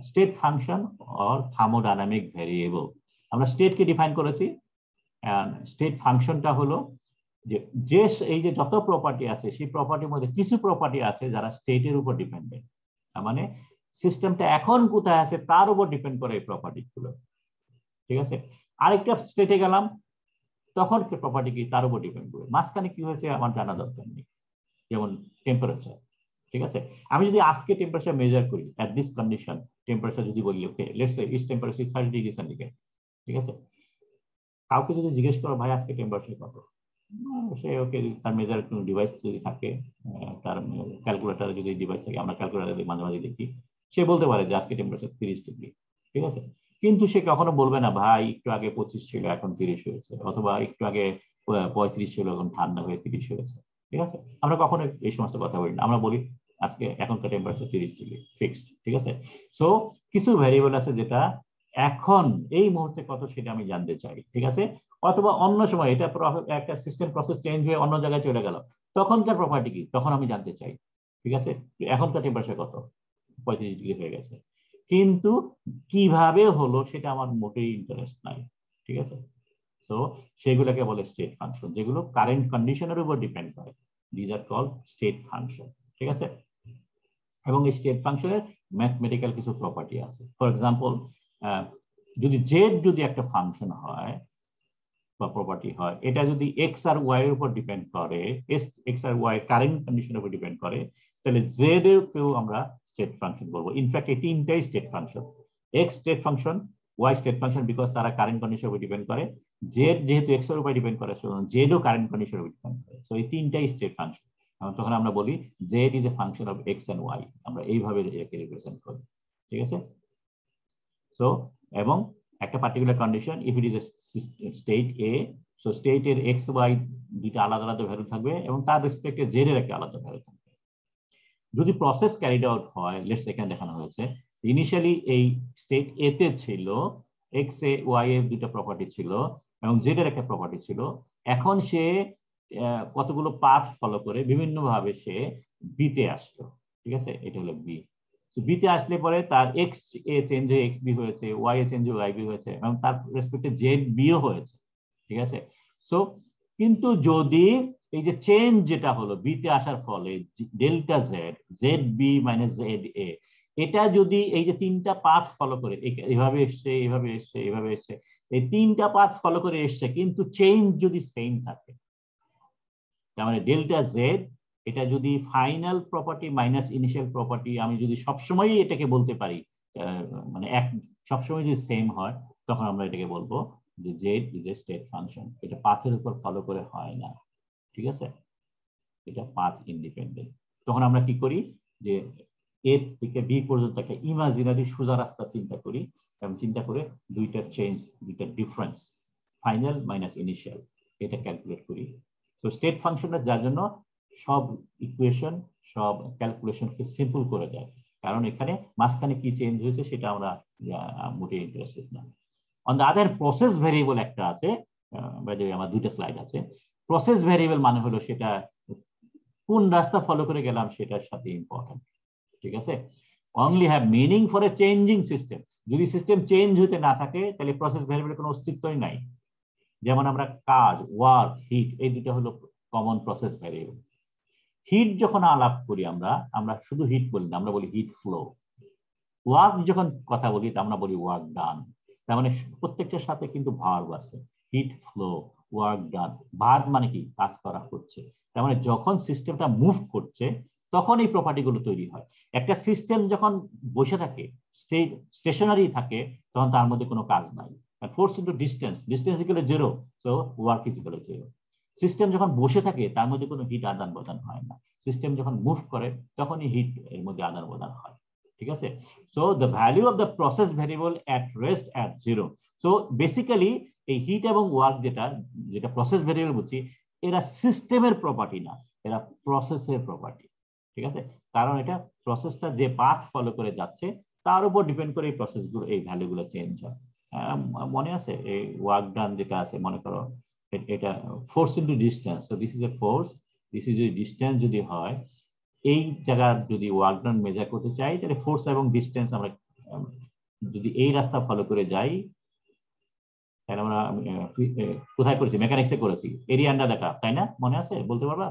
Speaker 1: state function or thermodynamic variable. আমরা স্টেটকে ডিফাইন করেছি, স্টেট ফাংশনটা হলো যে এই যে যত প্রপার্টি আছে সেই প্রপার্টির মধ্যে কিছু প্রপার্টি আছে যারা স্টেটের উপর ডিপেন্ডেন্ট, মানে সিস্টেমটা এখন কোথায় আছে তার উপর ডিপেন্ড করে এই প্রপার্টি গুলো। ঠিক আছে, আরেকটা স্টেটে গেলাম, তখন প্রপার্টি কি তার উপর ডিপেন্ড করে, মাঝখানে কি হয়েছে আমার জানা দরকার নেই। যেমন টেম্পারেচার, ঠিক আছে, আমি যদি আজকে টেম্পারেচার মেজার করি এট দিস কন্ডিশন, টেম্পারেচার যদি বলি okay let's say is temperature 30 degree centigrade, ঠিক আছে, কাউকে যদি জিজ্ঞেস করো ভাই আজকে টেম্পারেচার কত, সে ওকে তার মেজার কোনো ডিভাইস যদি থাকে, তার ক্যালকুলেটর যদি ডিভাইস থাকে, আমরা ক্যালকুলেটর মাঝে মাঝে দেখি, সে বলতে পারে যে আজকে টেম্পারেচার 30 ডিগ্রি, ঠিক আছে, কিন্তু সে কখনো বলবে না ভাই একটু আগে 25 ছিল এখন 30 হয়েছে, অথবা একটু আগে 35 ছিল এখন ঠান্ডা হয়ে 30 হয়েছে। ঠিক আছে, আমরা কখনো এই সমস্ত কথা বলি না, আমরা বলি আজকে এখনকার টেম্পারেচার 30 ডিগ্রি ফিক্সড। ঠিক আছে, সো কিছু ভ্যারিয়েবল আছে যেটা এখন এই মুহূর্তে কত সেটা আমি জানতে চাই। ঠিক আছে, অথবা অন্য সময় এটা একটা সিস্টেম প্রসেস চেঞ্জ হয়ে অন্য জায়গায় চলে গেল, তখনকার প্রপার্টি কি তখন আমি জানতে চাই। ঠিক আছে, এখনকার টেম্পারেচার কত, 35 ডিগ্রি হয়ে গেছে, কিন্তু কিভাবে হলো সেটা আমার মোটেই ইন্টারেস্ট নাই। ঠিক আছে, সো সেগুলোকে বলে স্টেট ফাংশন, যেগুলো কারেন্ট কন্ডিশনের উপর ডিপেন্ড করে। This are called state function. ঠিক আছে, এবং এই স্টেট ফাংশনের ম্যাথমেটিক্যাল কিছু প্রপার্টি আছে। ফর এক্সাম্পল, যদি জেড যদি একটা ফাংশন হয় বা প্রপার্টি হয়, এটা যদি এক্স আর ওয়াই এর উপর ডিপেন্ড করে, এক্স আর ওয়াই কারেন্ট কন্ডিশনের উপর ডিপেন্ড করে, তাহলে জেড এও আমরা স্টেট ফাংশন বলবো। ইনফ্যাক্ট এই তিনটাই state function, X state function, Y state function, because তারা কারেন্ট কন্ডিশনের উপর ডিপেন্ড করে, জেড যেহেতু এক্স এর উপর ডিপেন্ড করে জেডও কারেন্ট কন্ডিশনের উপর ডিপেন্ড করে। সো এই তিনটাই স্টেট ফাংশন, তখন আমরা বলি Z is a function of X and Y, আমরা এইভাবে একে রিপ্রেজেন্ট করি। ঠিক আছে, সো এবং একটা particular condition, if it is a state A, so state এর এক্স ওয়াই দুইটা আলাদা আলাদা ভ্যালু থাকবে, এবং তার রেসপেক্টে জেড এর একটা আলাদা ভ্যালু থাকবে। যদি প্রসেস ক্যারিড আউট হয়, লেটস এখানে দেখানো হয়েছে, ইনিশিয়ালি এই স্টেট এ তে ছিল এক্স এ ওয়াই এর দুইটা প্রপার্টি ছিল এবং জেড এর একটা প্রপার্টি ছিল, এখন সে কতগুলো পাথ ফলো করে বিভিন্ন ভাবে সে বি তে আসলো। ঠিক আছে, এটা হলো বি। বি তে আসলে পরে তার এক্স এ চেঞ্জ হয়ে এক্স বি হয়েছে, ওয়াই এ চেঞ্জ হয়ে ওয়াই বি হয়েছে, এবং তার রেসপেক্টে জেড বিও হয়েছে। ঠিক আছে, সো কিন্তু যদি এই যে চেঞ্জ যেটা হলো বি তে আসার ফলে delta Z, Z B minus Z A, এটা যদি এই যে তিনটা পাথ ফলো করে এইভাবে এসছে, এইভাবে এসছে, এইভাবে এসছে, এই তিনটা পাথ ফলো করে এসছে, কিন্তু চেঞ্জ যদি সেম থাকে, তার মানে ডেল্টা জেড এটা যদি final property minus initial property, আমি যদি সবসময়ই এটাকে বলতে পারি, মানে এক সবসময় যদি সেম হয়, তখন আমরা এটাকে বলবো যে Z is a state function. এটা পাথের উপর ফলো করে হয় না। ঠিক আছে, এটা পাথ ইন্ডিপেন্ডেন্ট। তখন আমরা কি করি যে এ থেকে বি পর্যন্ত একটা ইমাজিনারি সোজা রাস্তা চিন্তা করি, এবং চিন্তা করে দুইটার চেঞ্জ, দুইটার ডিফারেন্স, ফাইনাল মাইনাস ইনিশিয়াল, এটা ক্যালকুলেট করি। তো স্টেট ফাংশনটা যার জন্য সব ইকুয়েশন, সব ক্যালকুলেশনকে সিম্পল করে দেয়, কারণ এখানে মাঝখানে কি চেঞ্জ হয়েছে সেটা আমরা মোটেই ইন্টারেস্টেড না। On the other, process variable একটা আছে, আমার দুইটা স্লাইড আছে। প্রসেস ভেরিয়েবল মানে হলো সেটা কোন রাস্তা ফলো করে গেলাম সেটার সাথে ইম্পর্টেন্ট। ঠিক আছে, only have meaning for a changing system. যদি সিস্টেম চেঞ্জ হতে না থাকে তাহলে প্রসেস ভেরিয়েবলের কোনো অস্তিত্বই নাই। যেমন আমরা কাজ, ওয়ার্ক, হিট, এই দুটো হলো কমন প্রসেস ভেরিয়েবল। হিট যখন আলাপ করি আমরা শুধু হিট বলি না, আমরা বলি হিট ফ্লো। ওয়ার্ক যখন কথা বলি আমরা বলি ওয়ার্ক ডান। তার মানে প্রত্যেকটার সাথে কিন্তু ভার্ব আছে, heat, flow, work done. Verb মানে কি, কাজ করা হচ্ছে। তার মানে যখন সিস্টেমটা মুভ করছে তখন এই প্রপার্টি গুলো তৈরি হয়। একটা সিস্টেম যখন বসে থাকে, স্টেশনারি থাকে, তখন তার মধ্যে কোনো কাজ নাই। Force into distance, distance equal zero, so work is equal zero. System যখন বসে থাকে তার মধ্যে কোনো হিট আদান প্রদান হয় না। সিস্টেম যখন মুভ করে তখনই হিট এর মধ্যে আদান প্রদান হয়। ঠিক আছে? So the value of the process variable at rest at zero. So basically এই হিট এবং ওয়ার্ক যেটা যেটা প্রসেস ভেরিয়েবল বলছি, এরা সিস্টেমের প্রপার্টি না, এরা প্রসেসের প্রপার্টি। ঠিক আছে? কারণ এটা প্রসেসটা যে পাথ ফলো করে যাচ্ছে তার উপর ডিপেন্ড করে এই প্রসেসগুলো, এই ভ্যালুগুলো চেঞ্জ হয়। মনে আছে এই ওয়ার্ক ডান যেটা আছে, মনে করো এটা force into distance, so this is A force, this is distance. যদি হয় এই জায়গার যদি ওয়ার্ক ডান মেজার করতে চাই, তাহলে ফোর্স এবং ডিস্টেন্স আমরা যদি এই রাস্তা ফলো করে যাই, তাহলে আমরা কোথায় করেছি, মেকানিক্সে করেছি, এরিয়া আন্ডার দ্য কার্ভ, তাই না? মনে আছে, বলতে পারবা?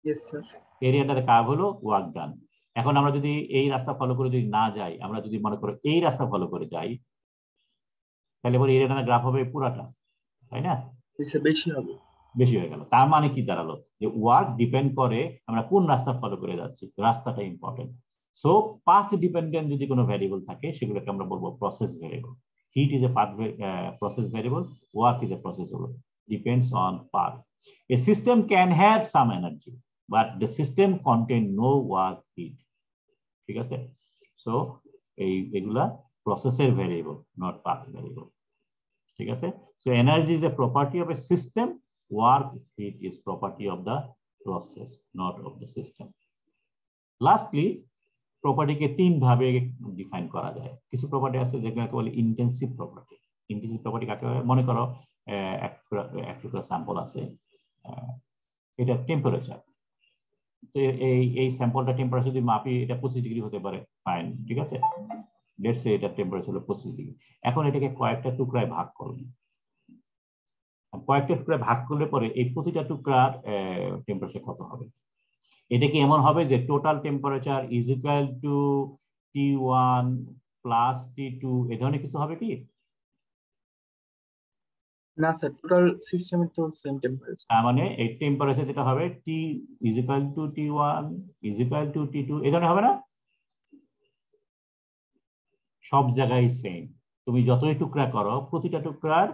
Speaker 2: Yes sir.
Speaker 1: Area under the curve হলো ওয়ার্ক ডান। এখন আমরা যদি এই রাস্তা ফলো করে যদি না যাই, আমরা যদি মনে করো এই রাস্তা ফলো করে যাই, তাহলে পরে এরিয়া আন্ডার গ্রাফ হবে পুরাটা, তাই না?
Speaker 2: বেশি হবে।
Speaker 1: বেশি হয়ে গেল। তার মানে কি দাঁড়ালো, যে ওয়ার্ক ডিপেন্ড করে আমরা কোন রাস্তা ফলো করে যাচ্ছি, রাস্তাটা ইম্পর্টেন্ট। সো পাথ ডিপেন্ডেন্ট যদি কোনো ভ্যারিয়েবল থাকে সেগুলোকে আমরা বলবো process variable. Heat is a path process variable, work is a process variable, depends on path. A system can have some energy, but the system contain no work heat. ঠিক আছে? So এগুলা প্রসেসের variable, not path variable. ঠিক আছে? So energy is a property of a system, work heat is property of the process, not of the system. Lastly, property কে তিন ভাবে define করা যায়। কিছু প্রপার্টি আছে যেগুলোকে বলে ইন্টেন্সিভ প্রপার্টি। ইন্টেন্সিভ প্রপার্টি কাকে বলে? মনে করো একটা স্যাম্পল আছে, এটা টেম্পারেচার। তো এই স্যাম্পলটা টেম্পারেচার যদি মাপি, এটা 25 ডিগ্রি হতে পারে, ফাইন, ঠিক আছে, লেটস সে এটা টেম্পারেচার হলো 25 ডিগ্রি। এখন এটাকে কয়েকটা টুকরায় ভাগ করুন। কয়েকটা টুকরা ভাগ করলে পরে এই প্রতিটা টুকরার টেম্পারেচার কত হবে? এটা কি এমন হবে যে total temperature is equal to T1 plus T2 এ ধরনের কিছু হবে কি?
Speaker 2: না স্যার, টোটাল সিস্টেমের তো সেম টেম্পারেচার।
Speaker 1: তার মানে এই টেম্পারেচার যেটা হবে T is equal to T1 is equal to T2 এ ধরনের হবে না? সব জায়গায় সেম। তুমি যতই টুকরা করো, প্রতিটা টুকরার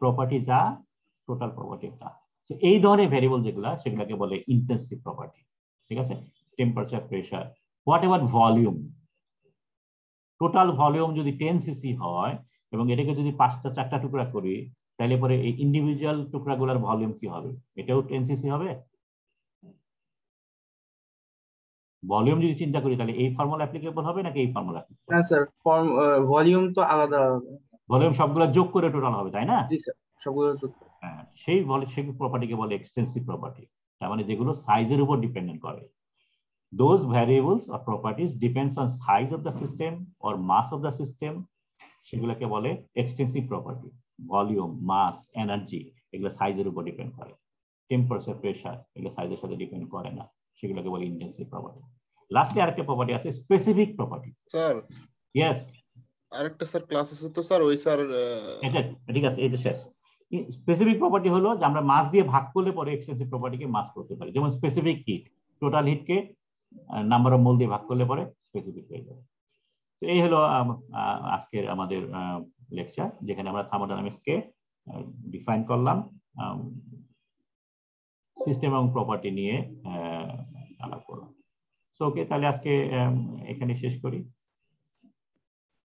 Speaker 1: প্রপার্টি যা, টোটাল প্রপার্টি তা। এই ধরনের ভ্যারিয়েবল যেগুলা, সেগুলোকে বলে ইন্টেন্সিভ প্রপার্টি। ঠিক আছে? Temperature, pressure, what ever volume. Total volume যদি 10 সিসি হয় এবং এটাকে যদি 5টা-4টা টুকরা করি, তাহলে পরে এই ইন্ডিভিজুয়াল টুকরাগুলোর ভলিউম কি হবে? এটাও 10 সিসি হবে। ভলিউম যদি চিন্তা করি, তাহলে এই ফর্মুলা অ্যাপ্লিকেবল হবে নাকি এই ফর্মুলা?
Speaker 2: না স্যার, ভলিউম তো আলাদা হবে।
Speaker 1: ভলিউম সবগুলো যোগ করে টোটাল হবে, তাই না?
Speaker 2: জি স্যার, সবগুলো যোগ করে।
Speaker 1: হ্যাঁ, সেই প্রপার্টিকে বলে এক্সটেন্সিভ প্রপার্টি। তার মানে যেগুলো সাইজের উপর ডিপেন্ডেন্ট করে। Those variables or properties depends on size of the system or mass of the system, সেগুলোকে বলে এক্সটেন্সিভ প্রপার্টি। ভলিউম, মাস, এনার্জি এগুলো সাইজের উপর ডিপেন্ড করে। টেম্পারেচার, প্রেসার এগুলো সাইজের সাথে ডিপেন্ড করে না, সেগুলোকে বলে ইন্টেন্সিভ প্রপার্টি। লাস্টলি আরেকটা প্রপার্টি আছে, স্পেসিফিক প্রপার্টি।
Speaker 3: স্যার
Speaker 1: ইয়েস,
Speaker 3: আরেকটা স্যার ক্লাস আছে তো স্যার, ওই স্যার
Speaker 1: এটা ঠিক আছে, এটা শেষ। স্পেসিফিক প্রপার্টি হলো যে আমরা মাস দিয়ে ভাগ করলে পরে এক্সটেন্সিভ প্রপার্টিকে মাস করতে পারি। যেমন স্পেসিফিক হিট, টোটাল হিটকে নাম্বার অফ মোল দিয়ে ভাগ করলে পরে স্পেসিফিক হয়ে যাবে। তো এই হলো আজকের আমাদের লেকচার, যেখানে আমরা থার্মোডাইনামিক্সকে ডিফাইন করলাম, সিস্টেম এবং প্রপার্টি নিয়ে আলাপ করলাম। সো ওকে, তাহলে আজকে এখানে শেষ করি।